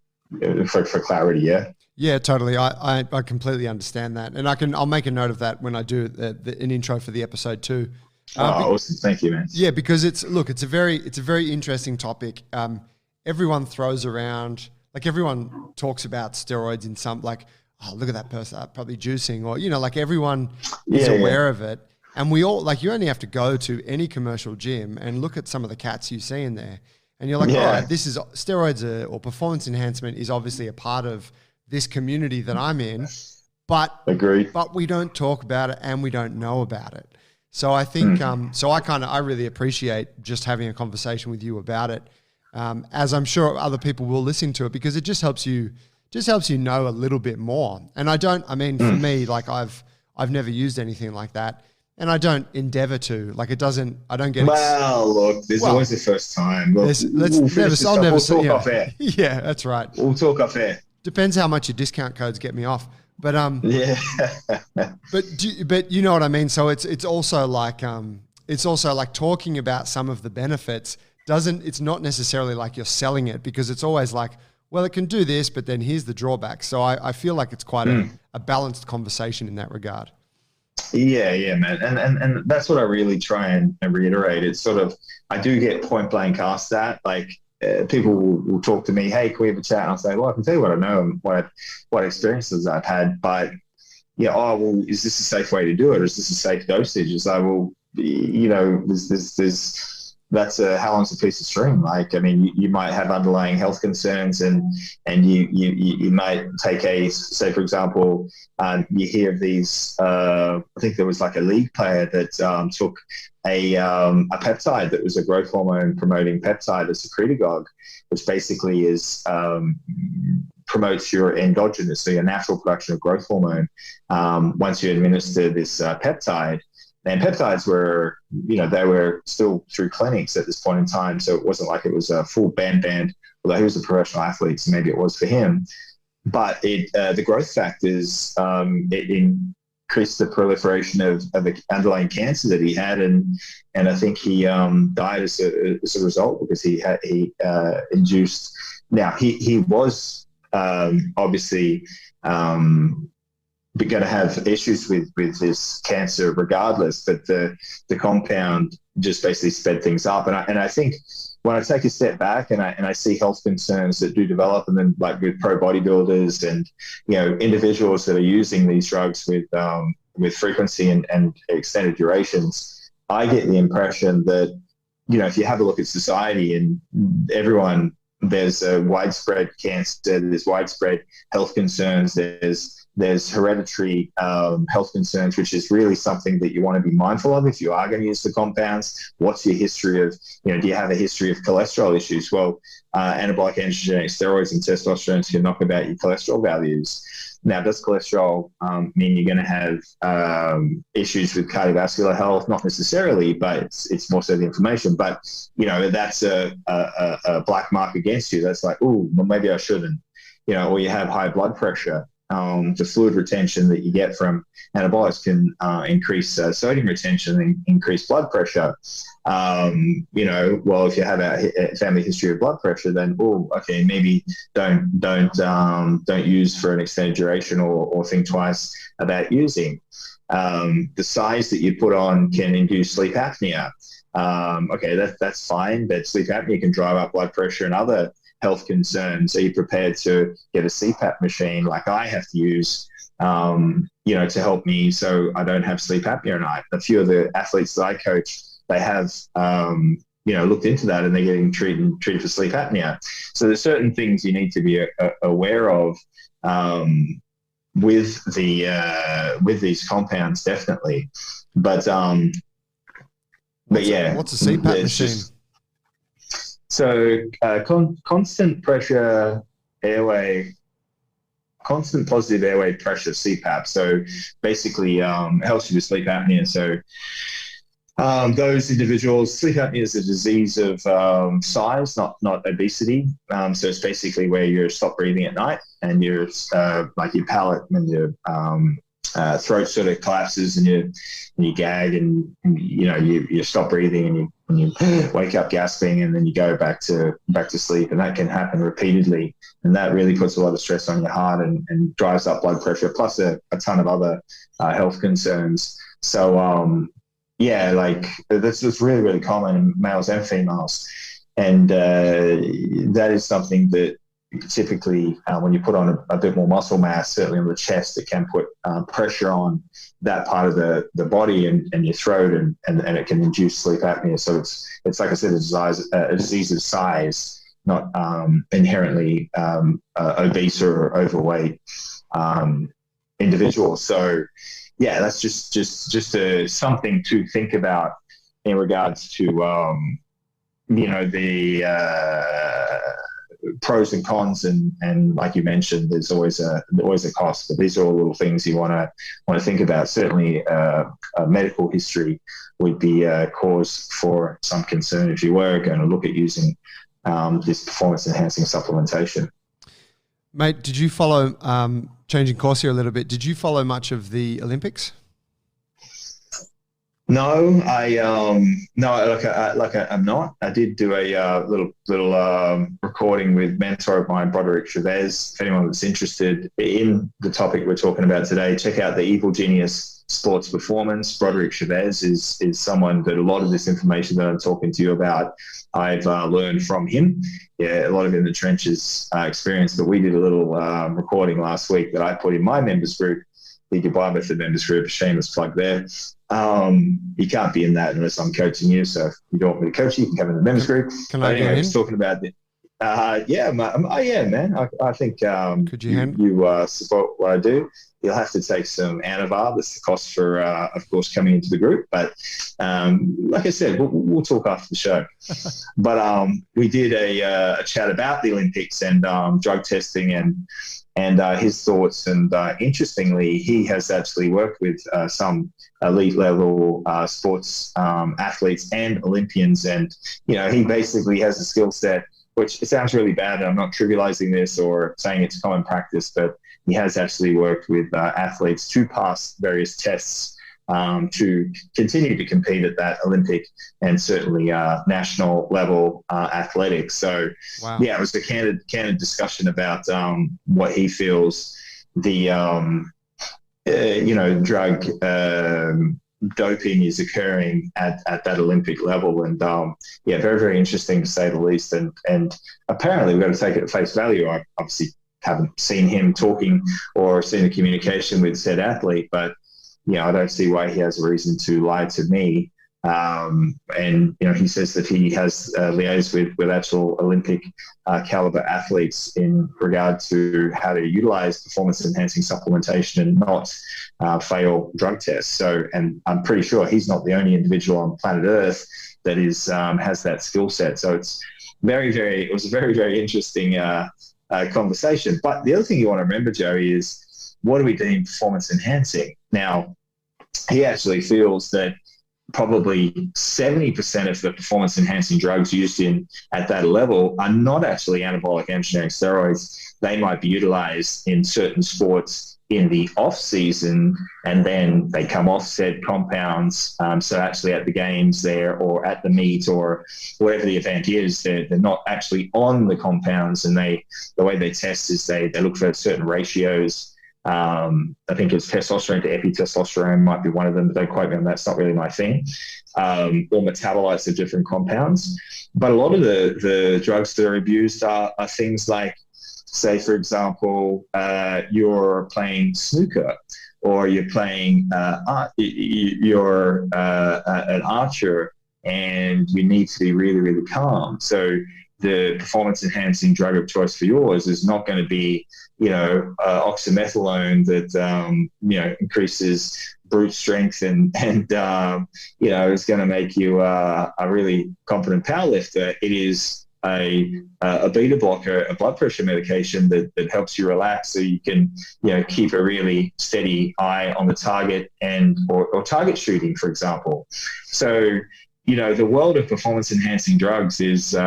for clarity. Yeah. Yeah, totally. I completely understand that. And I'll make a note of that when I do an intro for the episode too. Awesome. Thank you, man. Yeah, because it's a very interesting topic. Everyone throws around, like everyone talks about steroids in some, like, oh, look at that person, probably juicing, or, like everyone is aware of it. And we all, like, you only have to go to any commercial gym and look at some of the cats you see in there. And you're like, all right, this is steroids or performance enhancement is obviously a part of this community that I'm in. but Agreed. but we don't talk about it and we don't know about it. So I think, I really appreciate just having a conversation with you about it, as I'm sure other people will listen to it, because it just helps you know a little bit more. And for me, like I've never used anything like that, and I don't endeavor to. Like I don't get. Look, there's always the first time. Look, we'll talk off air. Yeah, that's right. We'll talk off air. Depends how much your discount codes get me off. But yeah. but you know what I mean. So it's also like talking about some of the benefits. It's not necessarily like you're selling it, because it's always like, well, it can do this, but then here's the drawback. So I feel like it's quite a balanced conversation in that regard. Yeah, man. And that's what I really try and reiterate. It's sort of, I do get point blank asked that, like, people will talk to me, hey, can we have a chat? And I'll say, well, I can tell you what I know and what experiences I've had. But yeah, is this a safe way to do it? Or is this a safe dosage? It's like, well, that's how long's a piece of string? Like, I mean, you might have underlying health concerns, and you might take say, for example, you hear of these, I think there was like a league player that took a peptide that was a growth hormone promoting peptide, a secretagogue, which basically promotes your endogenous, so your natural production of growth hormone, once you administer this peptide. And peptides were, they were still through clinics at this point in time, so it wasn't like it was a full band, although he was a professional athlete, so maybe it was for him. But the growth factors, it increased the proliferation of the underlying cancer that he had, and I think he died as a result, because he induced. Now he was obviously going to have issues with his cancer regardless, but the compound just basically sped things up. And I think when I take a step back and I see health concerns that do develop, and then like with pro bodybuilders and individuals that are using these drugs with frequency and extended durations, I get the impression that if you have a look at society and everyone, there's a widespread cancer, there's widespread health concerns, there's hereditary health concerns, which is really something that you want to be mindful of if you are going to use the compounds. What's your history of, do you have a history of cholesterol issues? Well, anabolic androgenic steroids and testosterone can knock about your cholesterol values. Now, does cholesterol mean you're going to have issues with cardiovascular health? Not necessarily, but it's more so the inflammation. But, that's a black mark against you. That's like, well, maybe I shouldn't. Or you have high blood pressure. The fluid retention that you get from anabolics can increase sodium retention and increase blood pressure. Well, if you have a family history of blood pressure, then maybe don't use for an extended duration, or think twice about using. The size that you put on can induce sleep apnea. That's fine, but sleep apnea can drive up blood pressure and other health concerns. Are you prepared to get a CPAP machine like I have to use, to help me so I don't have sleep apnea at night? A few of the athletes that I coach, they have, looked into that, and they're getting treated for sleep apnea. So there's certain things you need to be aware of with these compounds, definitely. But yeah. What's a CPAP machine? So constant pressure airway, constant positive airway pressure, CPAP. So basically helps you with sleep apnea. So those individuals, sleep apnea is a disease of size, not obesity. So it's basically where you stop breathing at night, and you're like your palate and your throat sort of collapses, and you gag, and you stop breathing, and you wake up gasping, and then you go back to sleep. And that can happen repeatedly, and that really puts a lot of stress on your heart and drives up blood pressure, plus a ton of other health concerns. So that's just really, really common in males and females, and that is something that typically when you put on a bit more muscle mass, certainly on the chest, it can put pressure on that part of the body and your throat, and it can induce sleep apnea. So it's like I said, a disease of size, not inherently obese or overweight. individuals. So yeah, that's just something to think about in regards to the pros and cons, and like you mentioned, there's always a cost. But these are all little things you want to think about. Certainly, a medical history would be a cause for some concern if you were going to look at using this performance enhancing supplementation. Mate, did you follow, changing course here a little bit, did you follow much of the Olympics? No, I'm not. I did do a little recording with mentor of mine, Broderick Chavez. If anyone that's interested in the topic we're talking about today, check out the Evil Genius Sports Performance. Broderick Chavez is someone that a lot of this information that I'm talking to you about, I've learned from him. Yeah, a lot of in the trenches experience. But we did a little recording last week that I put in my members group, the Dubois Method members group. Shameless plug there. You can't be in that unless I'm coaching you. So if you don't want me to coach you, you can come in the members group. Can I anyway, I was talking about the yeah, man. I think could you support what I do. You'll have to take some Anavar. That's the cost for, of course, coming into the group. But like I said, we'll talk after the show. But we did a chat about the Olympics and drug testing and his thoughts. And interestingly, he has actually worked with some elite level sports athletes and Olympians. And, he basically has a skill set, which it sounds really bad. And I'm not trivializing this or saying it's common practice, but he has actually worked with athletes to pass various tests to continue to compete at that Olympic and certainly national level athletics. So, wow. Yeah, it was a candid discussion about what he feels the, drug doping is occurring at that Olympic level. And very, very interesting to say the least. And apparently we've got to take it at face value. I obviously haven't seen him talking or seen the communication with said athlete, but I don't see why he has a reason to lie to me. And he says that he has liaised with actual Olympic caliber athletes in regard to how to utilize performance enhancing supplementation and not fail drug tests. So, and I'm pretty sure he's not the only individual on planet Earth that is has that skill set. So it's it was a very, very interesting conversation. But the other thing you want to remember, Joey, is what do we deem performance enhancing? Now, he actually feels that probably 70% of the performance enhancing drugs used at that level are not actually anabolic androgenic steroids. They might be utilized in certain sports in the off season, and then they come off said compounds. So actually at the games there or at the meet or whatever the event is, they're not actually on the compounds, and the way they test is they look for certain ratios. I think it's testosterone to epitestosterone might be one of them, but don't quote me on that. It's not really my thing. Or metabolites of different compounds. But a lot of the drugs that are abused are things like, say, for example, you're playing snooker, or you're playing you're an archer, and you need to be really, really calm. So the performance enhancing drug of choice for yours is not going to be oxymethylone that increases brute strength and is going to make you a really competent powerlifter. It is a beta blocker, a blood pressure medication that helps you relax, so you can keep a really steady eye on the target or target shooting, for example. So the world of performance enhancing drugs is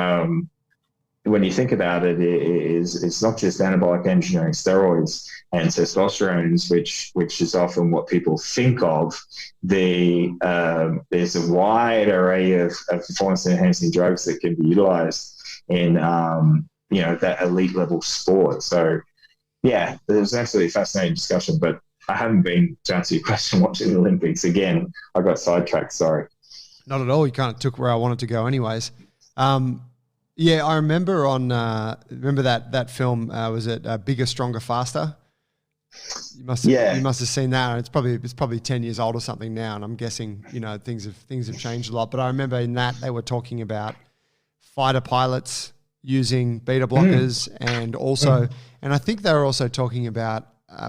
when you think about it, it's not just anabolic androgenic steroids and testosterones, which is often what people think of. There's a wide array of performance enhancing drugs that can be utilized in that elite level sport. So yeah, it was an absolutely fascinating discussion, but I haven't been, to answer your question, watching the Olympics. Again, I got sidetracked, sorry. Not at all. You kind of took where I wanted to go anyways. Yeah, I remember remember that film, was it Bigger, Stronger, Faster? You must have seen that. It's probably 10 years old or something now, and I'm guessing things have changed a lot. But I remember in that they were talking about fighter pilots using beta blockers, and I think they were also talking about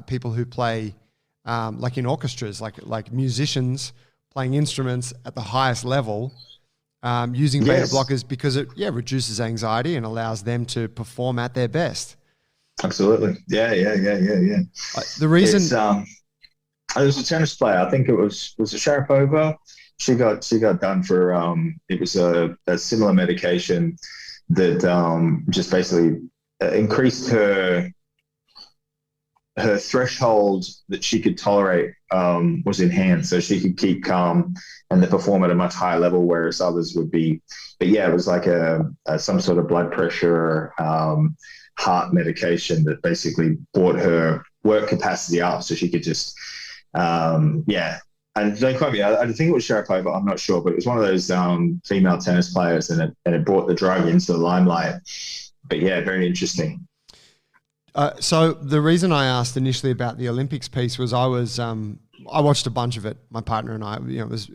people who play like in orchestras, like musicians playing instruments at the highest level, using beta blockers because it reduces anxiety and allows them to perform at their best. Absolutely. Yeah. The reason there was a tennis player. I think it was it Sharapova. She got done for it was a similar medication that just basically increased her threshold that she could tolerate was enhanced, so she could keep calm and then perform at a much higher level, whereas others would be. But yeah, it was like some sort of blood pressure heart medication that basically brought her work capacity up, so she could just And don't quote me, I think it was Sharapova, I'm not sure, but it was one of those female tennis players, and it brought the drug into the limelight. But yeah, very interesting. So the reason I asked initially about the Olympics piece was I watched a bunch of it. My partner and I, it was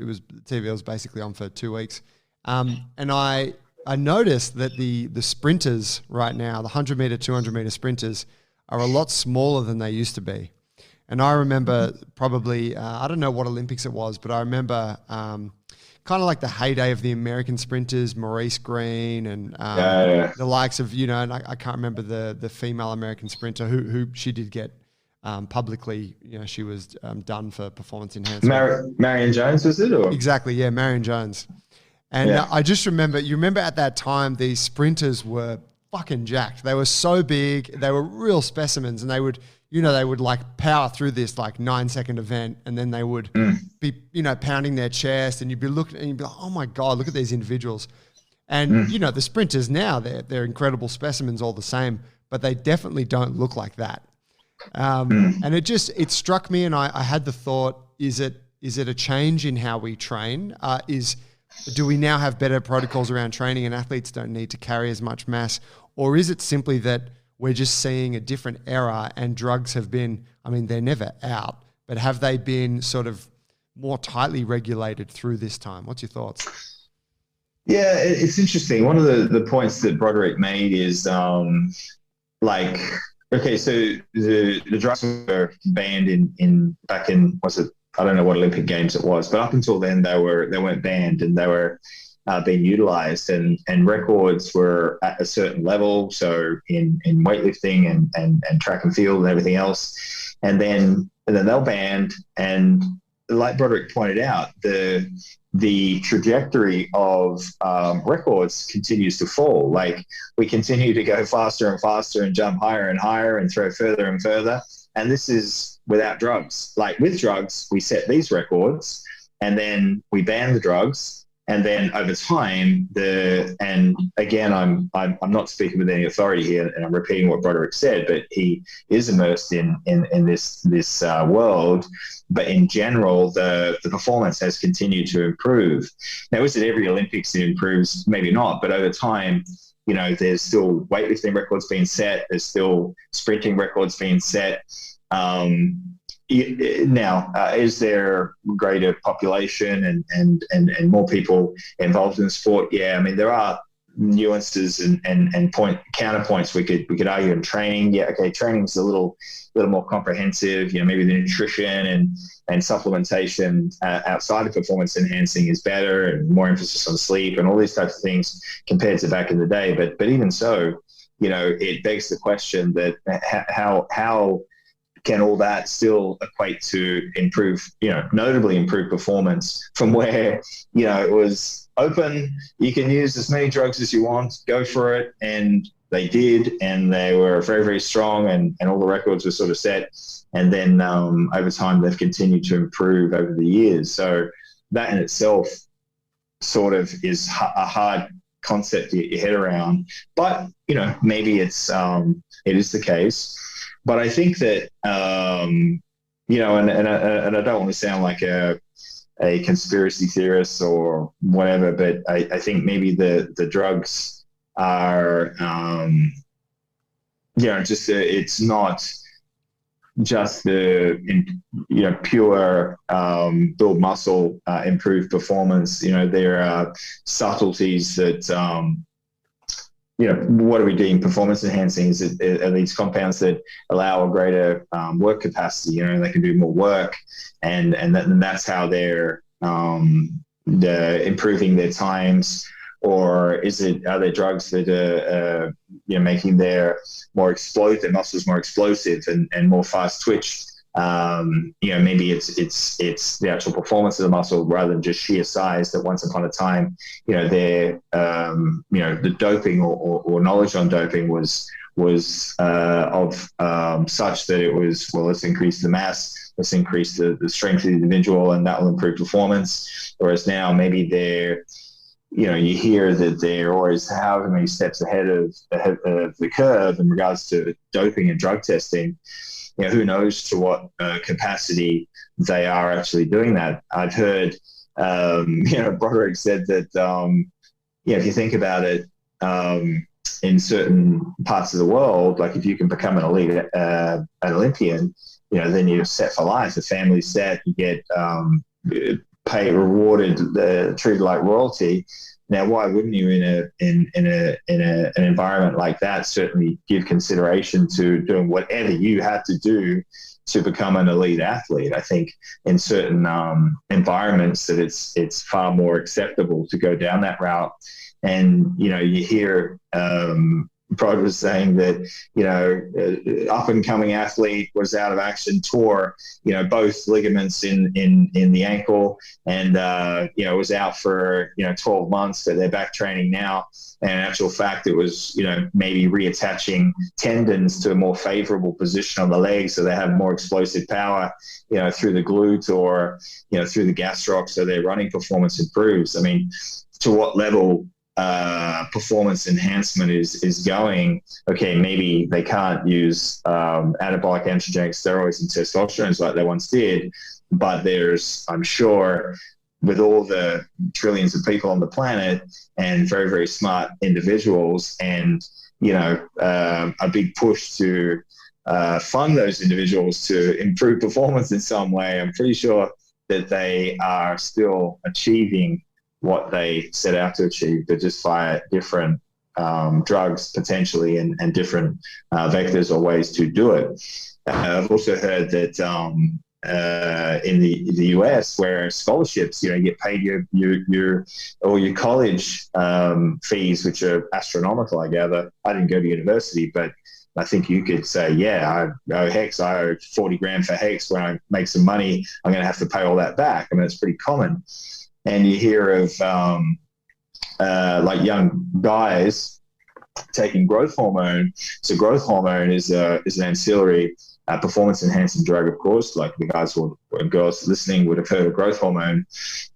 TV was basically on for 2 weeks, and I noticed that the sprinters right now, the 100 meter, 200 meter sprinters, are a lot smaller than they used to be. And I remember probably, I don't know what Olympics it was, but I remember kind of like the heyday of the American sprinters, Maurice Green and the likes of, and I can't remember the female American sprinter who she did get publicly, she was done for performance enhancement. Marion Jones, was it? Or? Exactly, yeah, Marion Jones. And I just remember, you remember at that time, these sprinters were fucking jacked. They were so big, they were real specimens, and they would like power through this like 9-second event, and then they would be, pounding their chest, and you'd be looking and you'd be like, oh my God, look at these individuals. And, the sprinters now, they're incredible specimens all the same, but they definitely don't look like that. And it struck me, and I had the thought, is it a change in how we train? Do we now have better protocols around training and athletes don't need to carry as much mass? Or is it simply that we're just seeing a different era and drugs have been, they're never out, but have they been sort of more tightly regulated through this time? What's your thoughts? Yeah, it's interesting. One of the points that Broderick made is okay, so the drugs were banned back in, I don't know what Olympic Games it was, but up until then they weren't banned, and they were being utilized, and records were at a certain level. So in weightlifting and track and field and everything else, and then they're banned. And like Broderick pointed out, the trajectory of records continues to fall. Like, we continue to go faster and faster and jump higher and higher and throw further and further. And this is without drugs. Like, with drugs, we set these records and then we ban the drugs. And then over time, and again, I'm not speaking with any authority here, and I'm repeating what Broderick said, but he is immersed in this world. But in general, the performance has continued to improve. Now, is it every Olympics it improves? Maybe not, but over time, there's still weightlifting records being set. There's still sprinting records being set. Now, is there greater population and more people involved in the sport? Yeah, there are nuances and counterpoints we could argue in training. Yeah, okay, training's a little more comprehensive. Maybe the nutrition and supplementation outside of performance enhancing is better, and more emphasis on sleep and all these types of things compared to back in the day. But even so, it begs the question that how can all that still equate to notably improve performance from where, it was open, you can use as many drugs as you want, go for it. And they did, and they were very, very strong, and all the records were sort of set. And then over time, they've continued to improve over the years. So that in itself sort of is a hard concept to get your head around. But, maybe it is the case. But I think that, and I don't want to sound like a conspiracy theorist or whatever, but I think maybe the drugs are, it's not just the, pure build muscle, improve performance. There are subtleties that, what are we doing? Performance enhancing? Are these compounds that allow a greater work capacity? They can do more work, and that's how they're improving their times. Or are there drugs that are making their muscles more explosive and more fast twitch? Maybe it's the actual performance of the muscle rather than just sheer size. That once upon a time, the doping or knowledge on doping was of such that it was, well, let's increase the mass, let's increase the strength of the individual, and that will improve performance. Whereas now maybe you hear that they're always however many steps ahead of the curve in regards to doping and drug testing. Who knows to what capacity they are actually doing that. I've heard, Broderick said that, if you think about it, in certain parts of the world, like if you can become an elite, an Olympian, then you're set for life. The family's set, you get paid, rewarded, treated like royalty. Now, why wouldn't you in an environment like that certainly give consideration to doing whatever you have to do to become an elite athlete? I think in certain environments that it's far more acceptable to go down that route. And you hear Prod was saying that up and coming athlete was out of action, tore both ligaments in the ankle, and was out for 12 months. So they're back training now, and in actual fact it was maybe reattaching tendons to a more favorable position on the leg, so they have more explosive power through the glute or through the gastroc, so their running performance improves. I mean, to what level performance enhancement is going? Okay, maybe they can't use anabolic androgenic steroids and testosterone like they once did, but there's, I'm sure, with all the trillions of people on the planet and very, very smart individuals, and a big push to fund those individuals to improve performance in some way, I'm pretty sure that they are still achieving what they set out to achieve, but just via different drugs potentially and different vectors or ways to do it. I've also heard that in the US, where scholarships, you get paid your college fees, which are astronomical, I gather. I didn't go to university, but I think you could say, I owe 40 grand for Hex. When I make some money, I'm going to have to pay all that back. I mean, it's pretty common. And you hear of like young guys taking growth hormone. So growth hormone is an ancillary performance enhancing drug, of course. Like the guys or girls listening would have heard of growth hormone.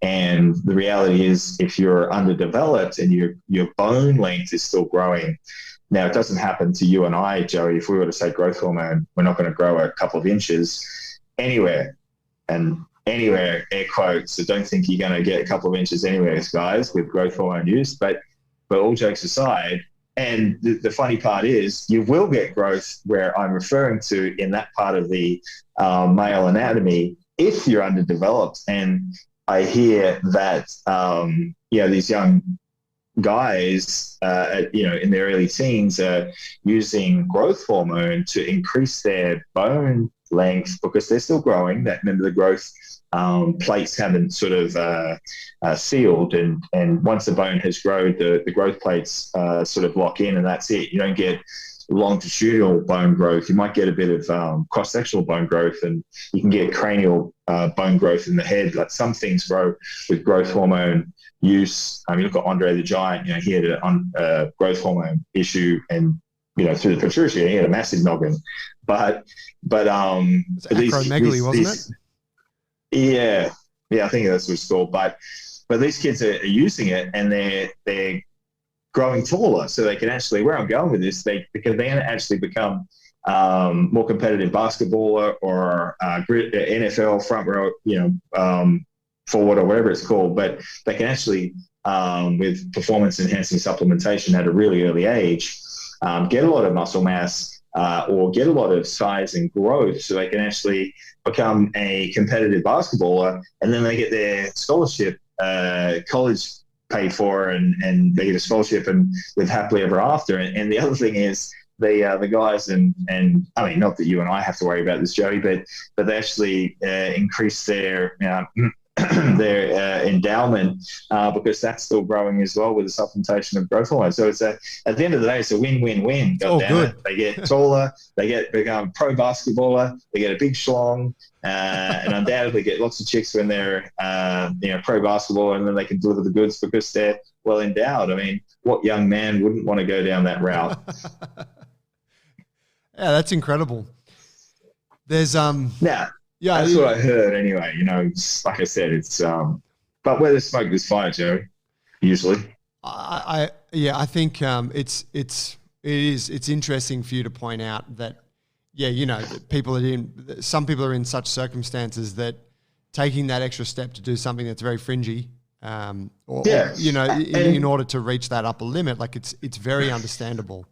And the reality is, if you're underdeveloped and your bone length is still growing. Now, it doesn't happen to you and I, Joey. If we were to say growth hormone, we're not going to grow a couple of inches anywhere. And anywhere, air quotes, so don't think you're going to get a couple of inches anywhere, guys, with growth hormone use. But all jokes aside, and the funny part is, you will get growth where I'm referring to in that part of the male anatomy if you're underdeveloped. And I hear that these young guys in their early teens are using growth hormone to increase their bone length because they're still growing. Remember, the growth plates haven't sort of sealed, and once the bone has grown, the growth plates sort of lock in, and that's it. You don't get longitudinal bone growth. You might get a bit of cross-sectional bone growth, and you can get cranial bone growth in the head. Like some things grow with growth hormone use. You look at Andre the Giant. He had a growth hormone issue, and through the protrusion, he had a massive noggin. But acromegaly, wasn't it? Yeah, I think that's what it's called. But these kids are using it, and they're growing taller, so they can actually. Where I'm going with this, they can actually become more competitive basketballer or NFL front row, forward or whatever it's called. But they can actually, with performance enhancing supplementation at a really early age, get a lot of muscle mass. Or get a lot of size and growth, so they can actually become a competitive basketballer, and then they get their scholarship, college paid for and they get a scholarship and live happily ever after. And the other thing is the guys and I mean, not that you and I have to worry about this, Joey, but they actually increase their their endowment because that's still growing as well with the supplementation of growth hormone. So it's at the end of the day, it's a win-win-win. God damn it. They get taller, they become pro basketballer, they get a big schlong, and undoubtedly get lots of chicks when they're pro basketball, and then they can deliver the goods because they're well endowed. I mean, what young man wouldn't want to go down that route? Yeah, that's incredible. There's Yeah, that's what I heard anyway. Like I said, it's but where there's smoke, there's fire, Joe. Usually. I think it's interesting for you to point out that some people are in such circumstances that taking that extra step to do something that's very fringy, in order to reach that upper limit, like it's very understandable.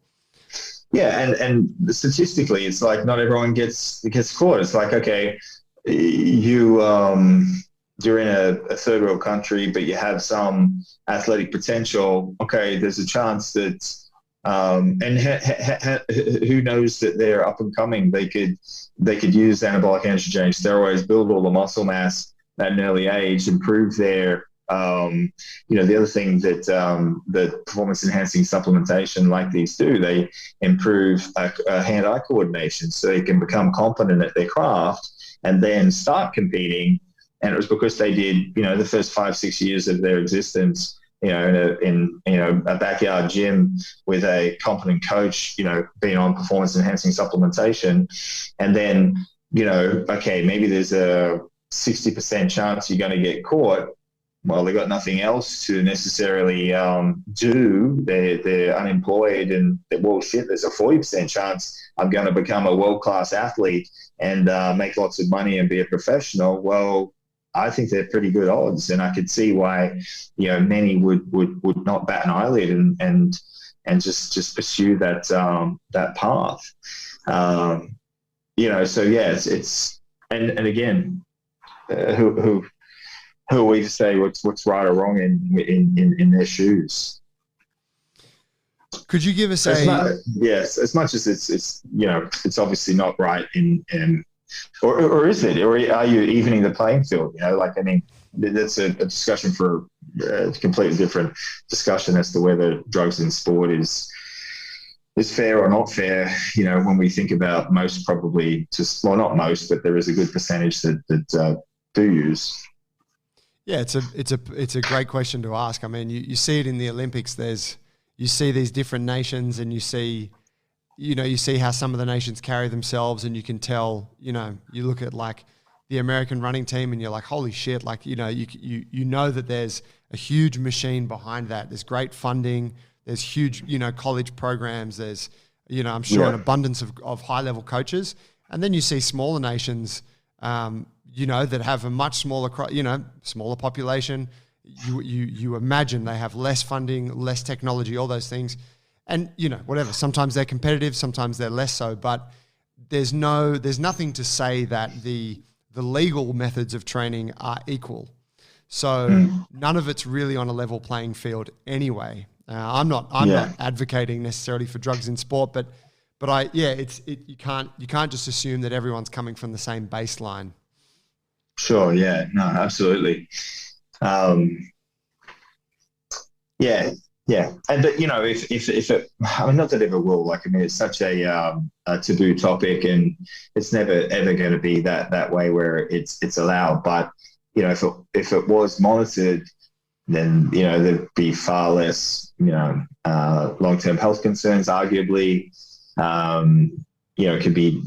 Yeah, and statistically, it's like not everyone gets caught. It's like, okay, you're in a third world country, but you have some athletic potential. Okay, there's a chance that, who knows that they're up and coming. They could use anabolic androgenic steroids, build all the muscle mass at an early age, improve their the other thing that the performance enhancing supplementation like these do, they improve hand-eye coordination so they can become competent at their craft and then start competing. And it was because they did, the first 5-6 years of their existence, in a backyard gym with a competent coach, being on performance enhancing supplementation. And then, okay, maybe there's a 60% chance you're going to get caught. Well, they've got nothing else to necessarily do. They're unemployed and there's a 40% chance I'm going to become a world-class athlete and make lots of money and be a professional. Well, I think they're pretty good odds, and I could see why many would not bat an eyelid and just pursue that path. So yeah, it's and again, who are we to say what's right or wrong in their shoes? Could you give us as much as it's obviously not right or is it? Or are you evening the playing field? That's a discussion for a completely different discussion as to whether drugs in sport is fair or not fair. When we think about most, probably not most, but there is a good percentage that do use. Yeah, it's a great question to ask. I mean, you see it in the Olympics. You see these different nations, and you see how some of the nations carry themselves, and you can tell. You look at like the American running team, and you're like, holy shit! Like you know that there's a huge machine behind that. There's great funding. There's huge college programs. There's I'm sure an abundance of high level coaches, and then you see smaller nations. That have a much smaller, smaller population. You imagine they have less funding, less technology, all those things. And, whatever, sometimes they're competitive, sometimes they're less so, but there's nothing to say that the legal methods of training are equal. So none of it's really on a level playing field anyway. I'm not advocating necessarily for drugs in sport, but you can't just assume that everyone's coming from the same baseline. Sure. Yeah. No. Absolutely. Yeah. And if it, I mean, not that it ever will. Like, I mean, it's such a taboo topic, and it's never ever going to be that way where it's allowed. But if it was monitored, then there'd be far less long-term health concerns. Arguably, it could be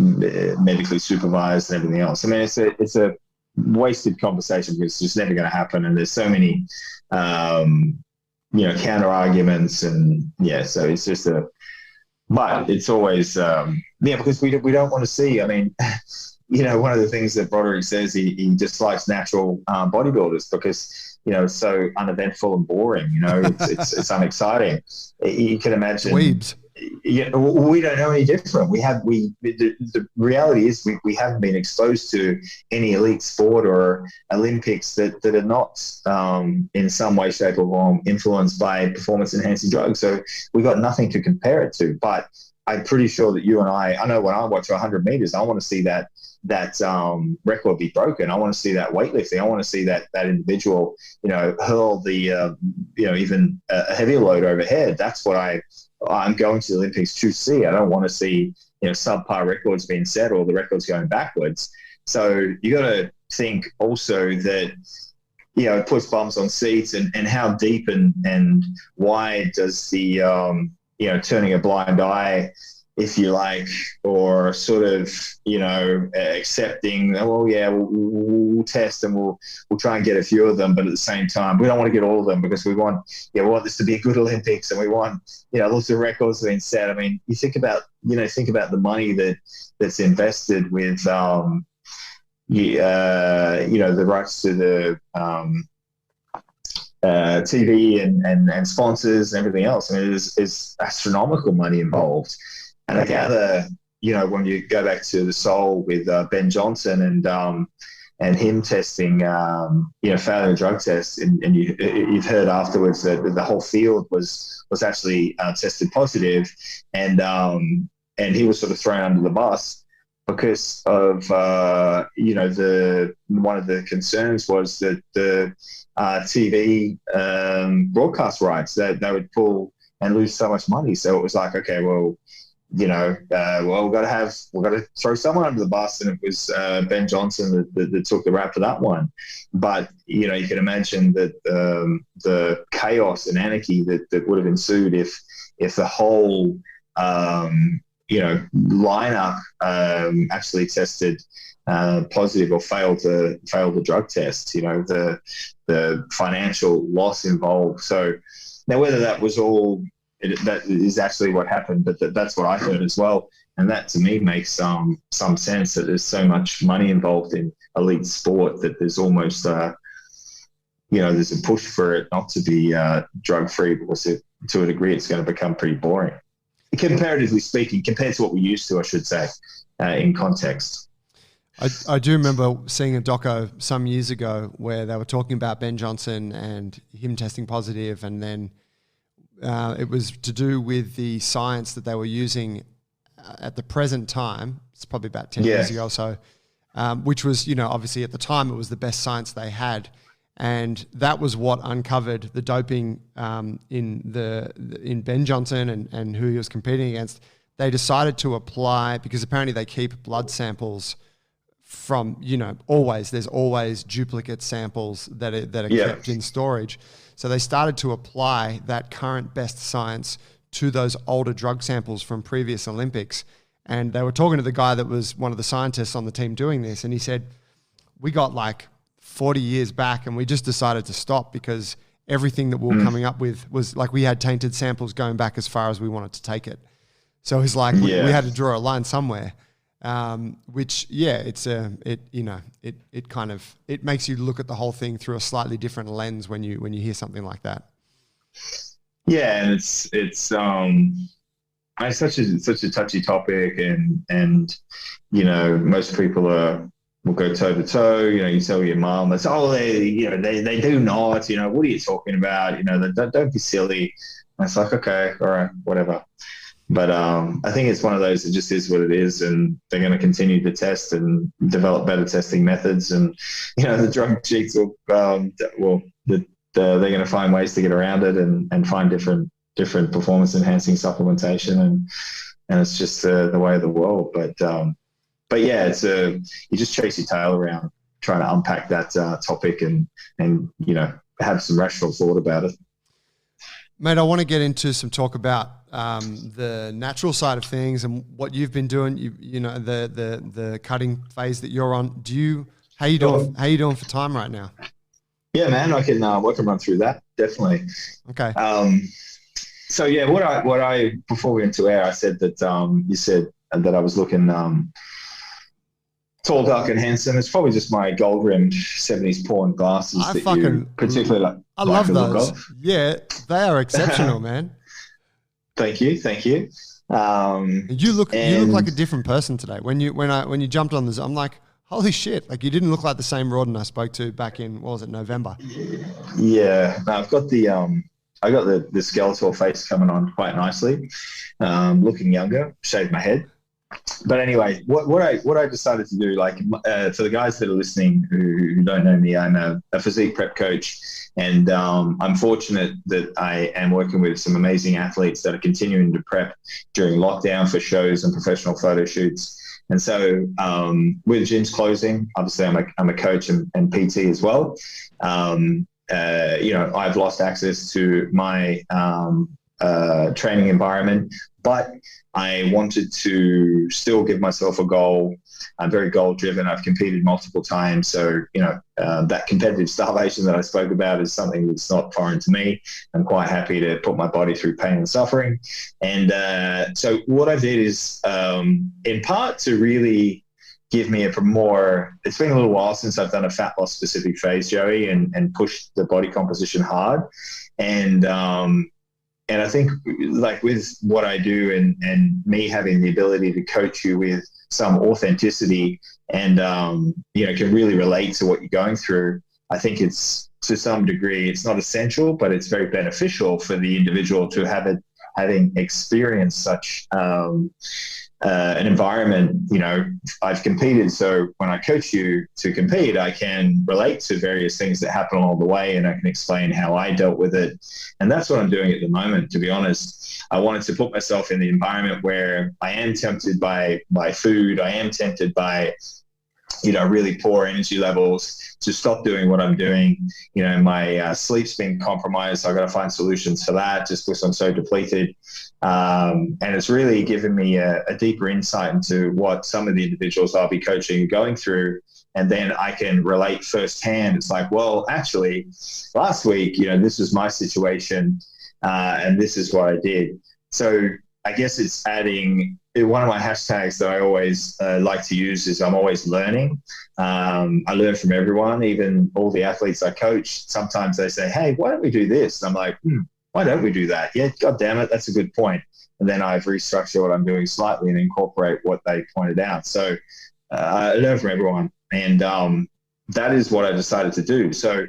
medically supervised and everything else. I mean, it's a wasted conversation because it's just never going to happen, and there's so many counter arguments, and so it's just but it's always because we don't want to see. I mean, one of the things that Broderick says, he dislikes natural bodybuilders because it's so uneventful and boring. It's unexciting. You can imagine Weebs. Yeah, we don't know any different. The reality is we haven't been exposed to any elite sport or Olympics that are not in some way, shape, or form influenced by performance enhancing drugs. So we got nothing to compare it to. But I'm pretty sure that you and I know when I watch 100 meters, I want to see that record be broken. I want to see that weightlifting. I want to see that individual, hurl the even a heavier load overhead. That's what I'm going to the Olympics to see. I don't want to see subpar records being set or the records going backwards. So you got to think also that it puts bums on seats, and how deep and wide does the turning a blind eye, if you like, or sort of, accepting, well, yeah, we'll test and we'll try and get a few of them, but at the same time, we don't want to get all of them because we want this to be a good Olympics, and we want, lots of records being set. I mean, you think about the money that's invested with, the rights to the TV and sponsors and everything else. I mean, there's astronomical money involved. And I gather, when you go back to the Seoul with Ben Johnson and him testing, failing a drug test, and you've heard afterwards that the whole field was actually tested positive, and he was sort of thrown under the bus because of one of the concerns was that the TV broadcast rights, that they would pull and lose so much money. So it was like, okay, well, we've got to throw someone under the bus, and it was Ben Johnson that took the rap for that one. But you can imagine that the chaos and anarchy that would have ensued if the whole lineup actually tested positive or failed the drug test. The financial loss involved. So now whether that was all. That is actually what happened, but that's what I heard as well. And that to me makes some sense, that there's so much money involved in elite sport that there's almost, there's a push for it not to be drug-free, because to a degree it's going to become pretty boring, comparatively speaking, compared to what we used to, I should say, in context. I do remember seeing a doco some years ago where they were talking about Ben Johnson and him testing positive, and then it was to do with the science that they were using at the present time. It's probably about 10 years ago or so, which was, obviously at the time it was the best science they had. And that was what uncovered the doping in Ben Johnson and who he was competing against. They decided to apply, because apparently they keep blood samples from, there's always duplicate samples that are kept in storage. So they started to apply that current best science to those older drug samples from previous Olympics. And they were talking to the guy that was one of the scientists on the team doing this. And he said, we got like 40 years back and we just decided to stop because everything that we were coming up with was like, we had tainted samples going back as far as we wanted to take it. So it's like, we had to draw a line somewhere. Which it makes you look at the whole thing through a slightly different lens when you hear something like that. Yeah, and it's such a touchy topic, and most people will go toe to toe. You tell your mom, it's they do not. What are you talking about? Don't be silly. And it's like, okay, all right, whatever. But I think it's one of those that just is what it is, and they're going to continue to test and develop better testing methods. And the drug cheats they're going to find ways to get around it and find different performance enhancing supplementation, and it's just the way of the world. But yeah, you just chase your tail around trying to unpack that topic and have some rational thought about it. Mate, I want to get into some talk about the natural side of things and what you've been doing. The cutting phase that you're on. How you doing? How you doing for time right now? Yeah, man, I can run through that, definitely. Okay. So yeah, what I before we went to air, I said that you said that I was looking tall, dark, and handsome. It's probably just my gold rimmed 70s porn glasses particularly like. I love those. Yeah, they are exceptional, man. Thank you. You look like a different person today. When you jumped on this, I'm like, holy shit! Like, you didn't look like the same Rawdon I spoke to back in, what was it, November? Yeah, no, I've got the skeletal face coming on quite nicely. Looking younger, shaved my head. But anyway, what I decided to do, like, for the guys that are listening who don't know me, I'm a physique prep coach, and I'm fortunate that I am working with some amazing athletes that are continuing to prep during lockdown for shows and professional photo shoots. And so, with gyms closing, obviously I'm a coach and PT as well. I've lost access to my training environment, but I wanted to still give myself a goal. I'm very goal driven. I've competed multiple times. So, that competitive starvation that I spoke about is something that's not foreign to me. I'm quite happy to put my body through pain and suffering. And so what I did is, in part, to really give me it's been a little while since I've done a fat loss specific phase, Joey, and pushed the body composition hard. And I think, like, with what I do and me having the ability to coach you with some authenticity and, can really relate to what you're going through, I think it's, to some degree, it's not essential, but it's very beneficial for the individual to having experienced such an environment. I've competed, so when I coach you to compete, I can relate to various things that happen along the way, and I can explain how I dealt with it. And that's what I'm doing at the moment, to be honest. I wanted to put myself in the environment where I am tempted by food, I am tempted by really poor energy levels, to stop doing what I'm doing. My sleep's been compromised, so I've got to find solutions for that, just because I'm so depleted. And it's really given me a deeper insight into what some of the individuals I'll be coaching are going through. And then I can relate firsthand. It's like, well, actually, last week, this was my situation, and this is what I did. So I guess it's adding, one of my hashtags that I always like to use is I'm always learning. I learn from everyone, even all the athletes I coach. Sometimes they say, hey, why don't we do this? And I'm like, why don't we do that? Yeah, God damn it, that's a good point. And then I've restructured what I'm doing slightly and incorporate what they pointed out. So I learn from everyone. And that is what I decided to do. So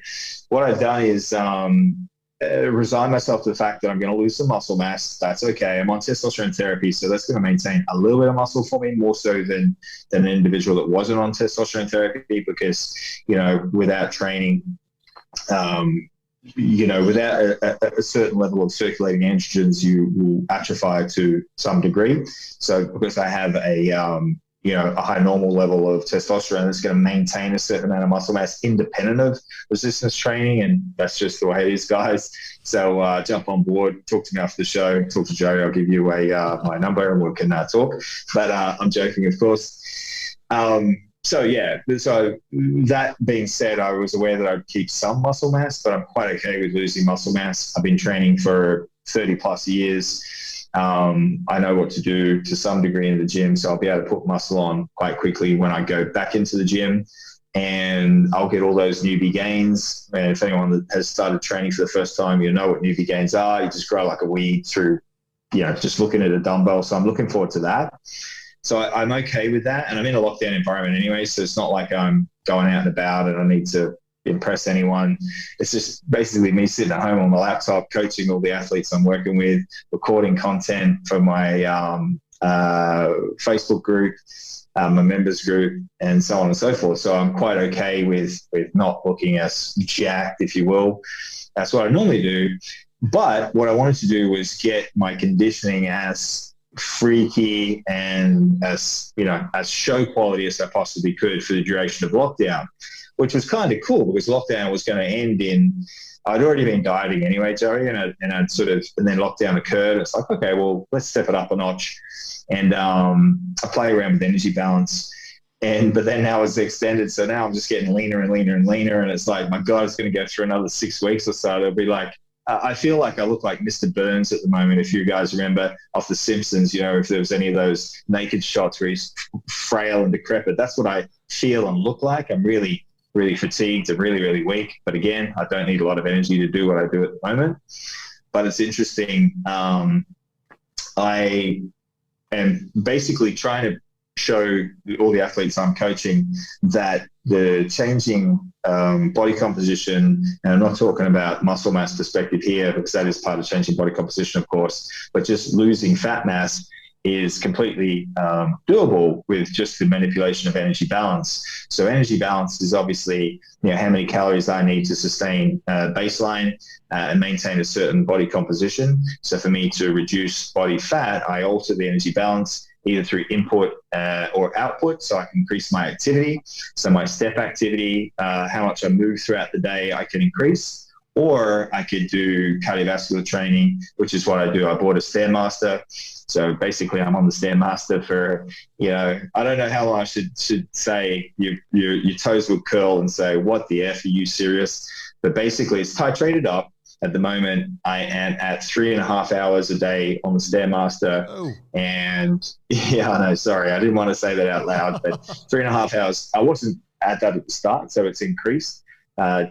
what I've done is resign myself to the fact that I'm going to lose some muscle mass. That's okay. I'm on testosterone therapy, so that's going to maintain a little bit of muscle for me, more so than an individual that wasn't on testosterone therapy, because, without training, without a certain level of circulating androgens, you will atrophy to some degree. So because I have a high normal level of testosterone, that's going to maintain a certain amount of muscle mass independent of resistance training. And that's just the way it is, guys. So jump on board, talk to me after the show, talk to Joey. I'll give you my number and we can talk. But I'm joking, of course. So that being said, I was aware that I'd keep some muscle mass, but I'm quite okay with losing muscle mass. I've been training for 30 plus years. I know what to do to some degree in the gym, so I'll be able to put muscle on quite quickly when I go back into the gym, and I'll get all those newbie gains. And if anyone that has started training for the first time, you know what newbie gains are. You just grow like a weed through, just looking at a dumbbell. So I'm looking forward to that. So I'm okay with that. And I'm in a lockdown environment anyway, so it's not like I'm going out and about and I need to impress anyone. It's just basically me sitting at home on my laptop, coaching all the athletes I'm working with, recording content for my Facebook group, my members group, and so on and so forth. So I'm quite okay with not looking as jacked, if you will. That's what I normally do. But what I wanted to do was get my conditioning as freaky and as show quality as I possibly could for the duration of lockdown, which was kind of cool because lockdown was going to end I'd already been dieting anyway, Joey, and then lockdown occurred. It's like, okay, well, let's step it up a notch. And I play around with energy balance. But then now it's extended. So now I'm just getting leaner and leaner and leaner. And it's like, my God, it's going to go through another 6 weeks or so. It'll be like, I feel like I look like Mr. Burns at the moment. If you guys remember off The Simpsons, if there was any of those naked shots where he's frail and decrepit, that's what I feel and look like. I'm really, really fatigued and really, really weak. But again, I don't need a lot of energy to do what I do at the moment. But it's interesting. I am basically trying to show all the athletes I'm coaching that the changing body composition, and I'm not talking about muscle mass perspective here because that is part of changing body composition, of course, but just losing fat mass is completely doable with just the manipulation of energy balance. So energy balance is obviously, how many calories I need to sustain baseline and maintain a certain body composition. So for me to reduce body fat, I alter the energy balance either through input or output, so I can increase my activity. So my step activity, how much I move throughout the day, I can increase. Or I could do cardiovascular training, which is what I do. I bought a Stairmaster. So basically I'm on the Stairmaster for, I don't know how long I should say your toes will curl and say, what the F, are you serious? But basically it's titrated up. At the moment, I am at 3.5 hours a day on the Stairmaster. Oh. And I know, sorry, I didn't want to say that out loud, but 3.5 hours, I wasn't at that at the start, so it's increased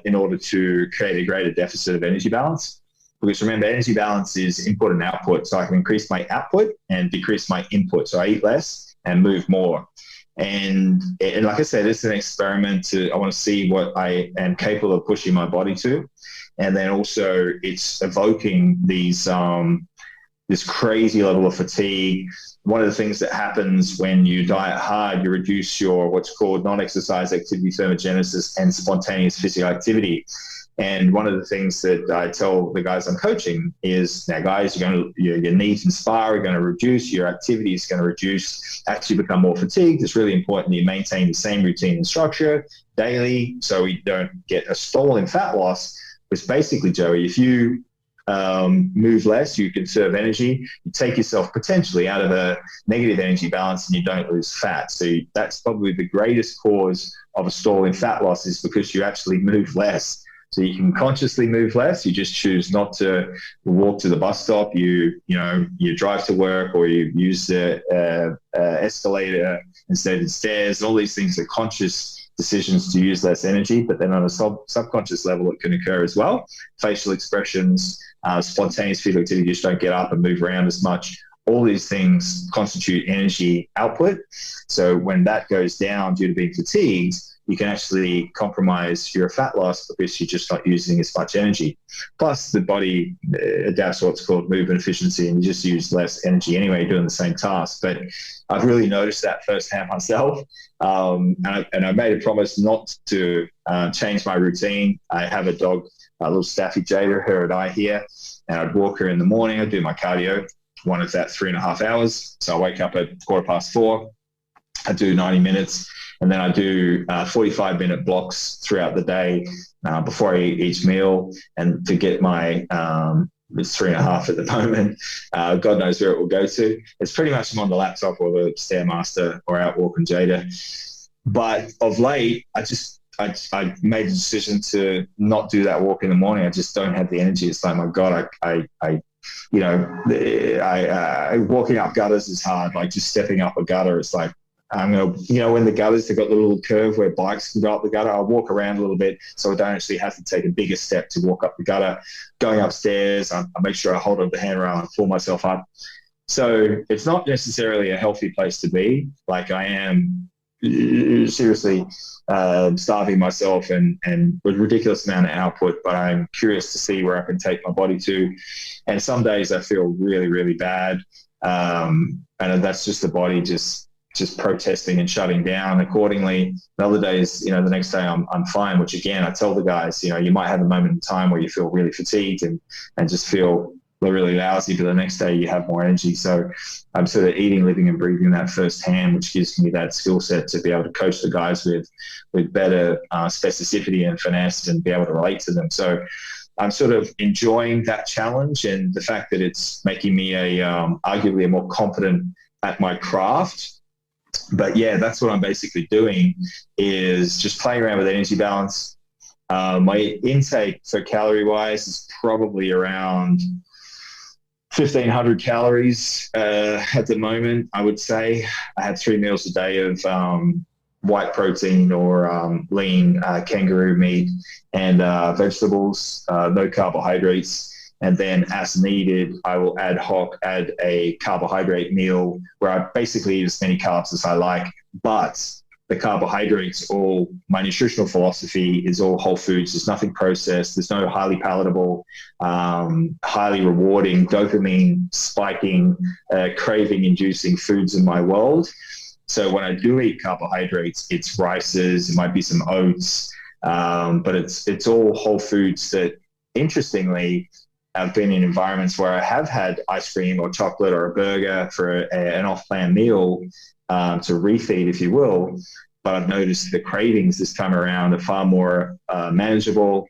in order to create a greater deficit of energy balance. Because remember, energy balance is input and output. So I can increase my output and decrease my input. So I eat less and move more. And like I said, it's an experiment. I want to see what I am capable of pushing my body to. And then also it's evoking this crazy level of fatigue. One of the things that happens when you diet hard, you reduce your what's called non-exercise activity thermogenesis and spontaneous physical activity. And one of the things that I tell the guys I'm coaching is, now guys, your needs and spar are going to reduce, your activity is going to reduce, actually become more fatigued. It's really important that you maintain the same routine and structure daily so we don't get a stall in fat loss. Because basically, Joey, if you move less, you conserve energy, you take yourself potentially out of a negative energy balance and you don't lose fat. So that's probably the greatest cause of a stall in fat loss, is because you actually move less. So you can consciously move less. You just choose not to walk to the bus stop. You drive to work, or you use the escalator instead of the stairs. All these things are conscious decisions to use less energy, but then on a subconscious level, it can occur as well. Facial expressions, spontaneous physical activity, you just don't get up and move around as much. All these things constitute energy output. So when that goes down due to being fatigued, you can actually compromise your fat loss because you're just not using as much energy. Plus, the body adapts to what's called movement efficiency, and you just use less energy anyway doing the same task. But I've really noticed that firsthand myself. And I made a promise not to change my routine. I have a dog, a little Staffy Jada, her and I here, and I'd walk her in the morning. I'd do my cardio, one of that 3.5 hours. So I wake up at 4:15. I do 90 minutes. And then I do 45-minute blocks throughout the day before I eat each meal. And to get my, it's 3.5 at the moment, God knows where it will go to. It's pretty much I'm on the laptop or the Stairmaster or out walking Jada. But of late, I made the decision to not do that walk in the morning. I just don't have the energy. It's like, my God, walking up gutters is hard. Like just stepping up a gutter, it's like, I'm going to, when the gutters, they've got the little curve where bikes can go up the gutter, I'll walk around a little bit so I don't actually have to take a bigger step to walk up the gutter. Going upstairs, I make sure I hold on the handrail and pull myself up. So it's not necessarily a healthy place to be. Like I am seriously starving myself and with ridiculous amount of output, but I'm curious to see where I can take my body to. And some days I feel really, really bad. And that's just the body just protesting and shutting down accordingly. And other days, the next day I'm fine, which again, I tell the guys, you might have a moment in time where you feel really fatigued and just feel really lousy, but the next day you have more energy. So I'm sort of eating, living and breathing that firsthand, which gives me that skill set to be able to coach the guys with better specificity and finesse and be able to relate to them. So I'm sort of enjoying that challenge and the fact that it's making me arguably a more confident at my craft. But yeah, that's what I'm basically doing, is just playing around with energy balance. My intake for calorie wise is probably around 1,500 calories at the moment, I would say. I had 3 meals a day of white protein or lean kangaroo meat and vegetables, no carbohydrates. And then as needed, I will ad hoc add a carbohydrate meal where I basically eat as many carbs as I like, but the carbohydrates, my nutritional philosophy is all whole foods. There's nothing processed. There's no highly palatable, highly rewarding, dopamine spiking, craving inducing foods in my world. So when I do eat carbohydrates, it's rices, it might be some oats, but it's all whole foods that, interestingly, I've been in environments where I have had ice cream or chocolate or a burger for an off-plan meal, to refeed, if you will. But I've noticed the cravings this time around are far more manageable.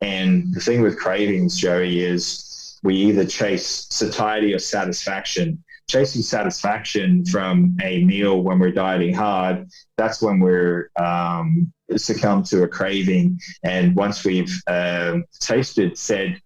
And the thing with cravings, Joey, is we either chase satiety or satisfaction. Chasing satisfaction from a meal when we're dieting hard, that's when we're succumb to a craving. And once we've tasted said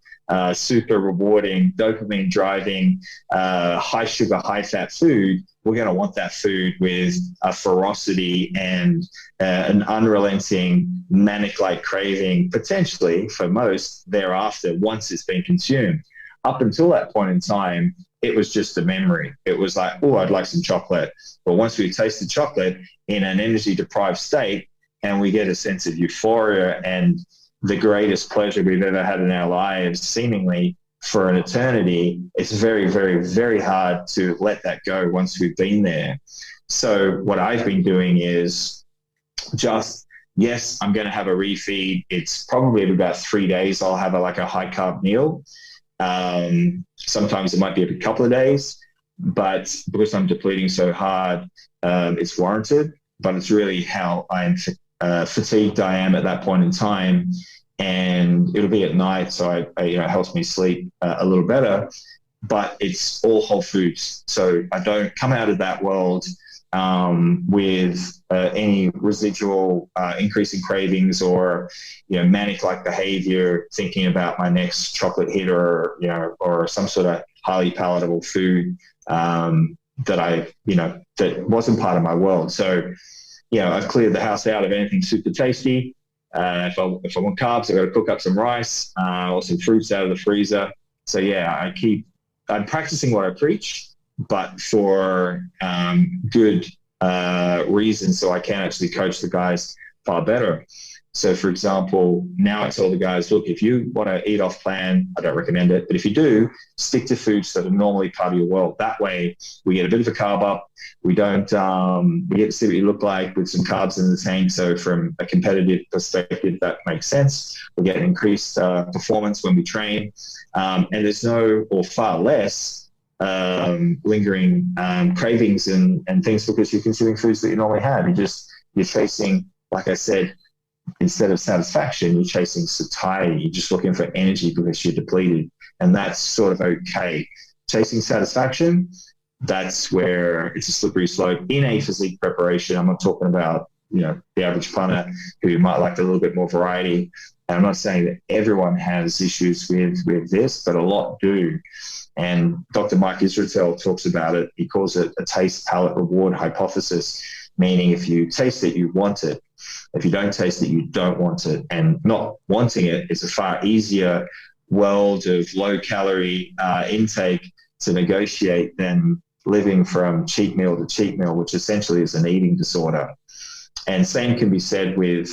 super rewarding, dopamine driving, high sugar, high fat food, we're going to want that food with a ferocity and an unrelenting manic-like craving, potentially for most thereafter, once it's been consumed. Up until that point in time, it was just a memory. It was like, oh, I'd like some chocolate. But once we tasted chocolate in an energy deprived state, and we get a sense of euphoria and the greatest pleasure we've ever had in our lives, seemingly for an eternity, it's very, very, very hard to let that go once we've been there. So what I've been doing is just, yes, I'm going to have a refeed. It's probably every about 3 days I'll have a high carb meal. Sometimes it might be every couple of days, but because I'm depleting so hard, it's warranted. But it's really how fatigued I am at that point in time. And it'll be at night, so it helps me sleep a little better. But it's all whole foods, so I don't come out of that world with any residual increase in cravings or manic-like behavior, thinking about my next chocolate hit or some sort of highly palatable food that wasn't part of my world. So I've cleared the house out of anything super tasty. If I want carbs, I've got to cook up some rice or some fruits out of the freezer. So yeah, I'm practicing what I preach, but for good reasons, so I can actually coach the guys far better. So for example, now I tell the guys, look, if you want to eat off plan, I don't recommend it, but if you do, stick to foods that are normally part of your world. That way we get a bit of a carb up. We don't, we get to see what you look like with some carbs in the tank. So from a competitive perspective, that makes sense. We get increased performance when we train. And there's no, or far less, lingering cravings and things because you're consuming foods that you normally have. You're chasing, like I said, instead of satisfaction, you're chasing satiety. You're just looking for energy because you're depleted. And that's sort of okay. Chasing satisfaction, that's where it's a slippery slope in a physique preparation. I'm not talking about, the average punter who might like a little bit more variety. And I'm not saying that everyone has issues with this, but a lot do. And Dr. Mike Israetel talks about it. He calls it a taste, palate, reward hypothesis, meaning if you taste it, you want it. If you don't taste it, you don't want it. And not wanting it is a far easier world of low-calorie intake to negotiate than living from cheat meal to cheat meal, which essentially is an eating disorder. And same can be said with,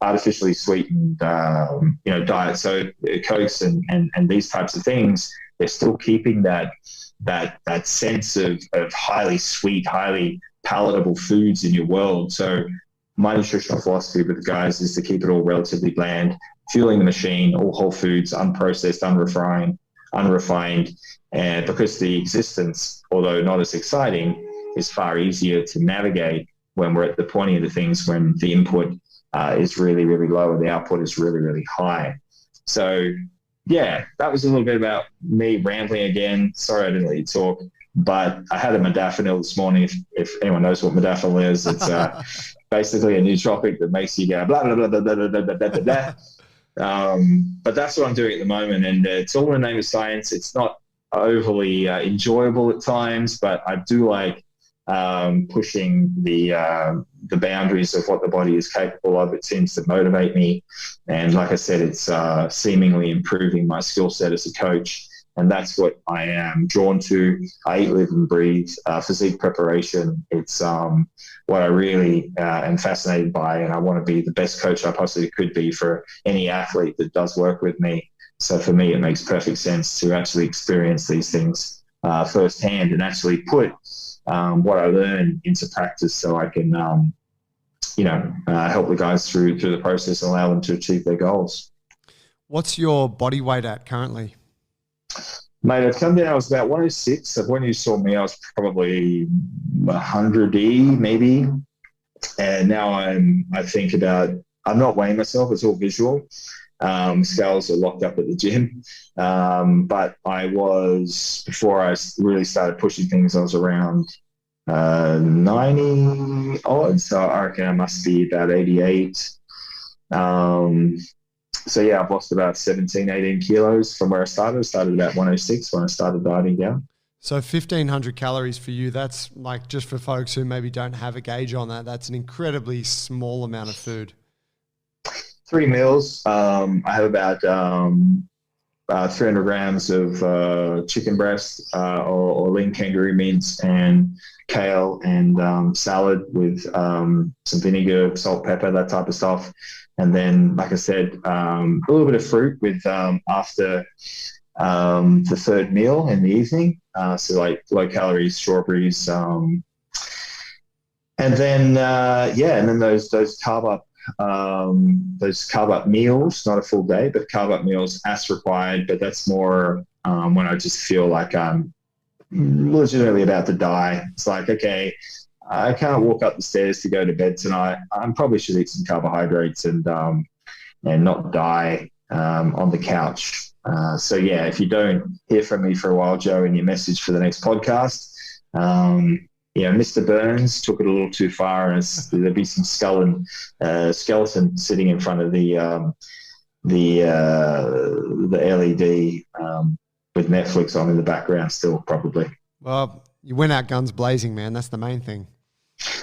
artificially sweetened, diet. So Cokes and these types of things, they're still keeping that sense of highly sweet, highly palatable foods in your world. So my nutritional philosophy with the guys is to keep it all relatively bland, fueling the machine, all whole foods, unprocessed, unrefined, and because the existence, although not as exciting, is far easier to navigate when we're at the pointy of the things when the input is really, really low and the output is really, really high. So yeah, that was a little bit about me rambling again. Sorry I didn't let you talk. But I had a modafinil this morning. If anyone knows what modafinil is, it's basically a nootropic that makes you go blah, blah, blah, blah, blah, blah, blah, blah, blah. But that's what I'm doing at the moment. And it's all in the name of science. It's not overly enjoyable at times, but I do like pushing the boundaries of what the body is capable of. It seems to motivate me. And like I said, it's seemingly improving my skill set as a coach. And that's what I am drawn to. I eat, live, and breathe physique preparation. It's what I really am fascinated by, and I want to be the best coach I possibly could be for any athlete that does work with me. So for me, it makes perfect sense to actually experience these things firsthand and actually put what I learn into practice, so I can, help the guys through the process and allow them to achieve their goals. What's your body weight at currently? Mate, I've come down, I was about 106. So when you saw me, I was probably 100E maybe. And now I'm not weighing myself, it's all visual. Scales are locked up at the gym. But I was, before I really started pushing things, I was around 90 odd. So I reckon I must be about 88. So yeah, I've lost about 17, 18 kilos from where I started. I started about 106 when I started dieting down. So 1,500 calories for you, that's like, just for folks who maybe don't have a gauge on that, that's an incredibly small amount of food. 3 meals. I have about 300 grams of chicken breast or lean kangaroo mince and kale and salad with some vinegar, salt, pepper, that type of stuff. And then, like I said, a little bit of fruit with after the third meal in the evening. So like low calories, strawberries. And then those carb up meals, not a full day, but carb up meals as required. But that's more when I just feel like I'm legitimately about to die. It's like, okay, I can't walk up the stairs to go to bed tonight. I probably should eat some carbohydrates and not die on the couch. So yeah, if you don't hear from me for a while, Joe, and your message for the next podcast, Mr. Burns took it a little too far, and there'd be some skeleton sitting in front of the LED with Netflix on in the background still, probably. Well, you went out guns blazing, man. That's the main thing.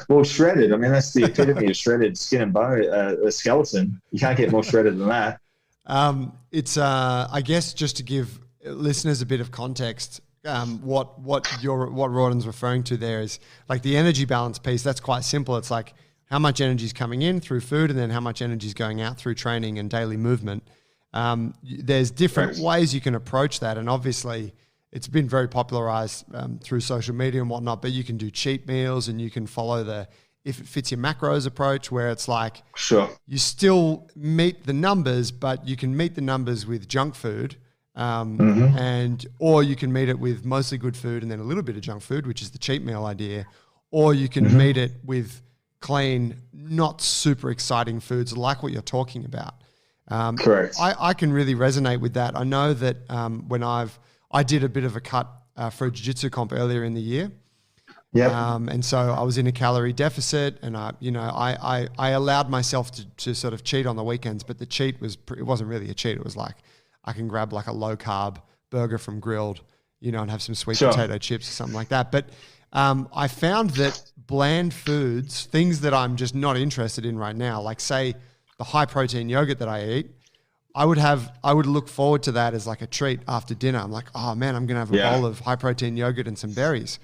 Well, shredded. I mean, that's the epitome of shredded skin and bone. A skeleton. You can't get more shredded than that. It's I guess, just to give listeners a bit of context, what Rawdon's referring to there is like the energy balance piece. That's quite simple. It's like how much energy is coming in through food, and then how much energy is going out through training and daily movement. There's different ways you can approach that, and obviously it's been very popularized through social media and whatnot, but you can do cheat meals, and you can follow the if it fits your macros approach, where it's like, sure, you still meet the numbers, but you can meet the numbers with junk food, or you can meet it with mostly good food and then a little bit of junk food, which is the cheat meal idea, or you can meet it with clean, not super exciting foods like what you're talking about. Correct. I can really resonate with that. I know that when I did a bit of a cut for a jiu-jitsu comp earlier in the year. Yeah. And so I was in a calorie deficit, and I allowed myself to sort of cheat on the weekends, but the cheat it wasn't really a cheat. It was like, I can grab like a low carb burger from Grilled, and have some sweet potato chips or something like that. But I found that bland foods, things that I'm just not interested in right now, like say the high protein yogurt that I eat, I would look forward to that as like a treat after dinner. I'm like, oh man, I'm going to have a bowl of high protein yogurt and some berries.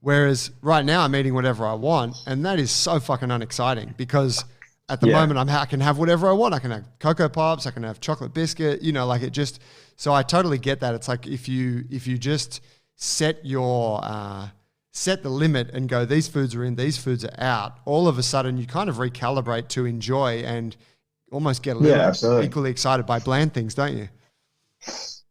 Whereas right now I'm eating whatever I want, and that is so fucking unexciting, because at the moment I can have whatever I want. I can have Cocoa Pops, I can have chocolate biscuit, like it just, so I totally get that. It's like if you just set the limit and go, these foods are in, these foods are out, all of a sudden you kind of recalibrate to enjoy and almost get a little equally excited by bland things, don't you?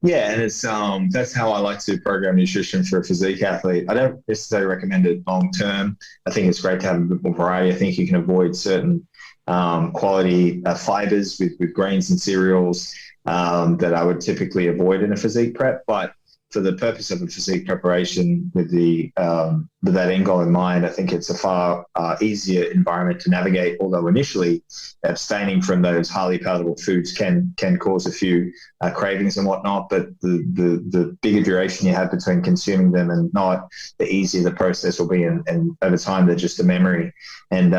Yeah, and it's that's how I like to program nutrition for a physique athlete. I don't necessarily recommend it long term. I think it's great to have a bit more variety. I think you can avoid certain quality fibers with grains and cereals that I would typically avoid in a physique prep. But for the purpose of a physique preparation with that end goal in mind, I think it's a far easier environment to navigate. Although initially, abstaining from those highly palatable foods can cause a few cravings and whatnot. But the bigger duration you have between consuming them and not, the easier the process will be, and over time they're just a memory. And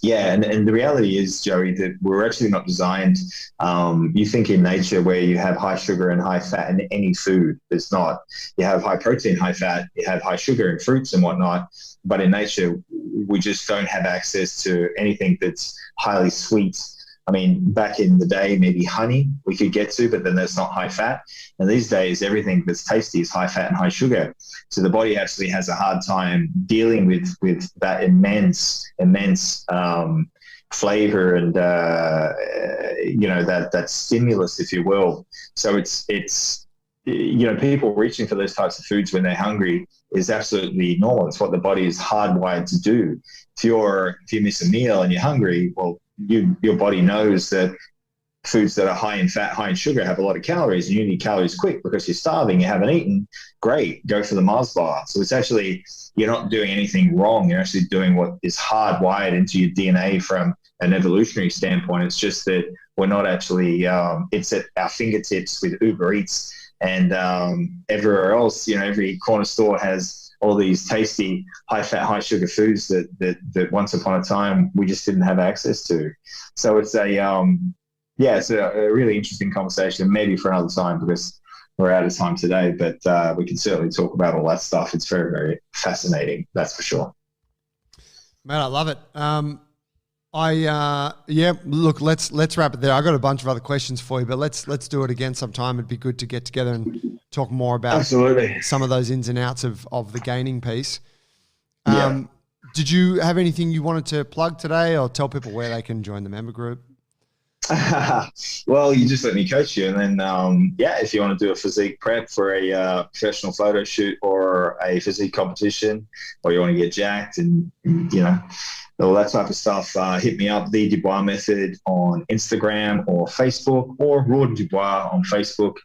and the reality is, Joey, that we're actually not designed. You think in nature where you have high sugar and high fat in any food. It's not. You have high protein, high fat, you have high sugar in fruits and whatnot. But in nature, we just don't have access to anything that's highly sweet. I mean, back in the day, maybe honey we could get to, but then that's not high fat. And these days, everything that's tasty is high fat and high sugar. So the body actually has a hard time dealing with that immense flavor and that stimulus, if you will. So it's people reaching for those types of foods when they're hungry is absolutely normal. It's what the body is hardwired to do. If you miss a meal and you're hungry, well, your body knows that foods that are high in fat, high in sugar have a lot of calories, and you need calories quick because you're starving, you haven't eaten. Great, go for the Mars bar. So it's actually, you're not doing anything wrong. You're actually doing what is hardwired into your DNA from an evolutionary standpoint. It's just that we're not actually, it's at our fingertips with Uber Eats and everywhere else. Every corner store has all these tasty high fat, high sugar foods that once upon a time we just didn't have access to. So it's it's a really interesting conversation, maybe for another time because we're out of time today, but we can certainly talk about all that stuff. It's very, very fascinating. That's for sure. Man, I love it. Look, let's wrap it there. I got a bunch of other questions for you, but let's do it again sometime. It'd be good to get together and talk more about some of those ins and outs of the gaining piece. Did you have anything you wanted to plug today, or tell people where they can join the member group? Well, you just let me coach you, and then if you want to do a physique prep for a professional photo shoot or a physique competition, or you want to get jacked and all that type of stuff, hit me up, the Dubois Method on Instagram or Facebook, or Rawdon Dubois on Facebook.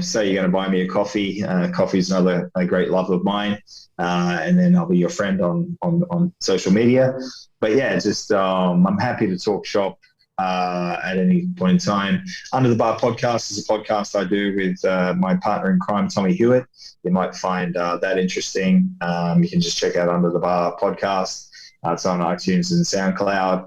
Say you're going to buy me a coffee. Coffee is another great love of mine, and then I'll be your friend on social media. But I'm happy to talk shop at any point in time. Under the Bar podcast is a podcast I do with my partner in crime, Tommy Hewitt. You might find that interesting. You can just check out Under the Bar podcast. It's on iTunes and SoundCloud.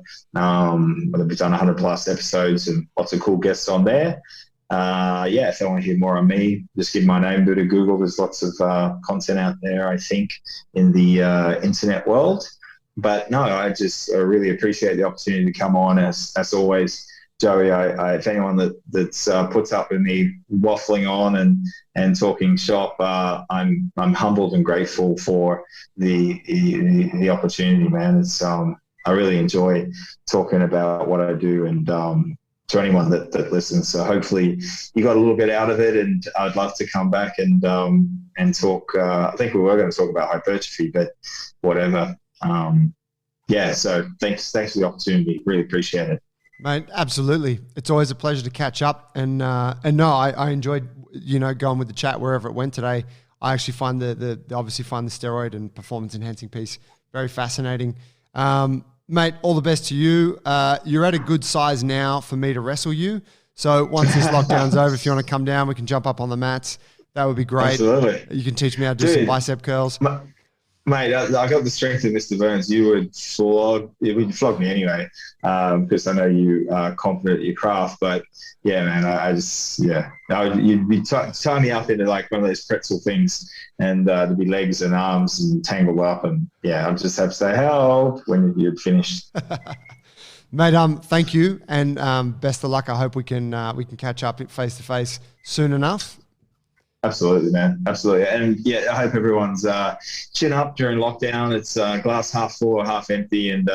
We've done 100 plus episodes and lots of cool guests on there. If they want to hear more on me, just give my name, do to Google. There's lots of content out there, I think, in the internet world. But no, I just really appreciate the opportunity to come on. As always, Joey, if anyone that puts up with me waffling on and talking shop, I'm humbled and grateful for the opportunity, man. It's I really enjoy talking about what I do, and to anyone that listens. So hopefully you got a little bit out of it, and I'd love to come back and talk. I think we were going to talk about hypertrophy, but whatever. So thanks for the opportunity. Really appreciate it. Mate, absolutely. It's always a pleasure to catch up. And I enjoyed, going with the chat wherever it went today. I actually find obviously find the steroid and performance enhancing piece very fascinating. Mate, all the best to you. You're at a good size now for me to wrestle you. So once this lockdown's over, if you want to come down, we can jump up on the mats. That would be great. Absolutely. You can teach me how to do some bicep curls. Mate, I got the strength of Mr. Burns. You would flog me anyway, because I know you are confident at your craft. But yeah, man, you'd be tying me up into like one of those pretzel things, and there'd be legs and arms and tangled up, and yeah, I'd just have to say help when you'd finished. Mate, thank you, and best of luck. I hope we can catch up face to face soon enough. Absolutely, man. Absolutely. And yeah, I hope everyone's chin up during lockdown. It's glass half full or half empty. And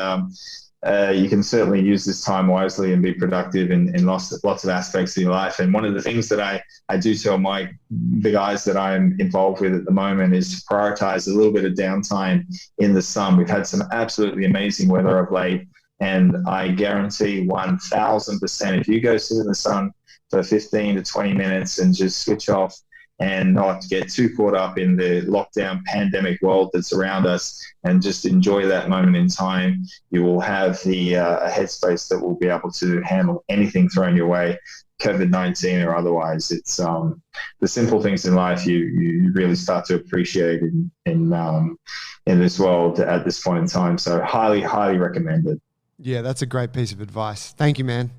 you can certainly use this time wisely and be productive in lots of aspects of your life. And one of the things that I do tell the guys that I'm involved with at the moment is to prioritize a little bit of downtime in the sun. We've had some absolutely amazing weather of late. And I guarantee 1,000%, if you go sit in the sun for 15 to 20 minutes and just switch off and not get too caught up in the lockdown pandemic world that's around us, and just enjoy that moment in time. You will have the headspace that will be able to handle anything thrown your way, COVID-19 or otherwise. It's the simple things in life you really start to appreciate in this world at this point in time. So highly recommend it. Yeah, that's a great piece of advice. Thank you, man.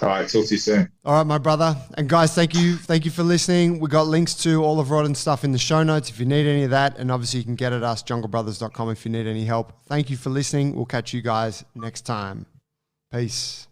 All right, talk to you soon. All right, my brother. And guys, thank you for listening. We got links to all of Rawdon's stuff in the show notes if you need any of that. And obviously you can get at us, junglebrothers.com, if you need any help. Thank you for listening. We'll catch you guys next time. Peace.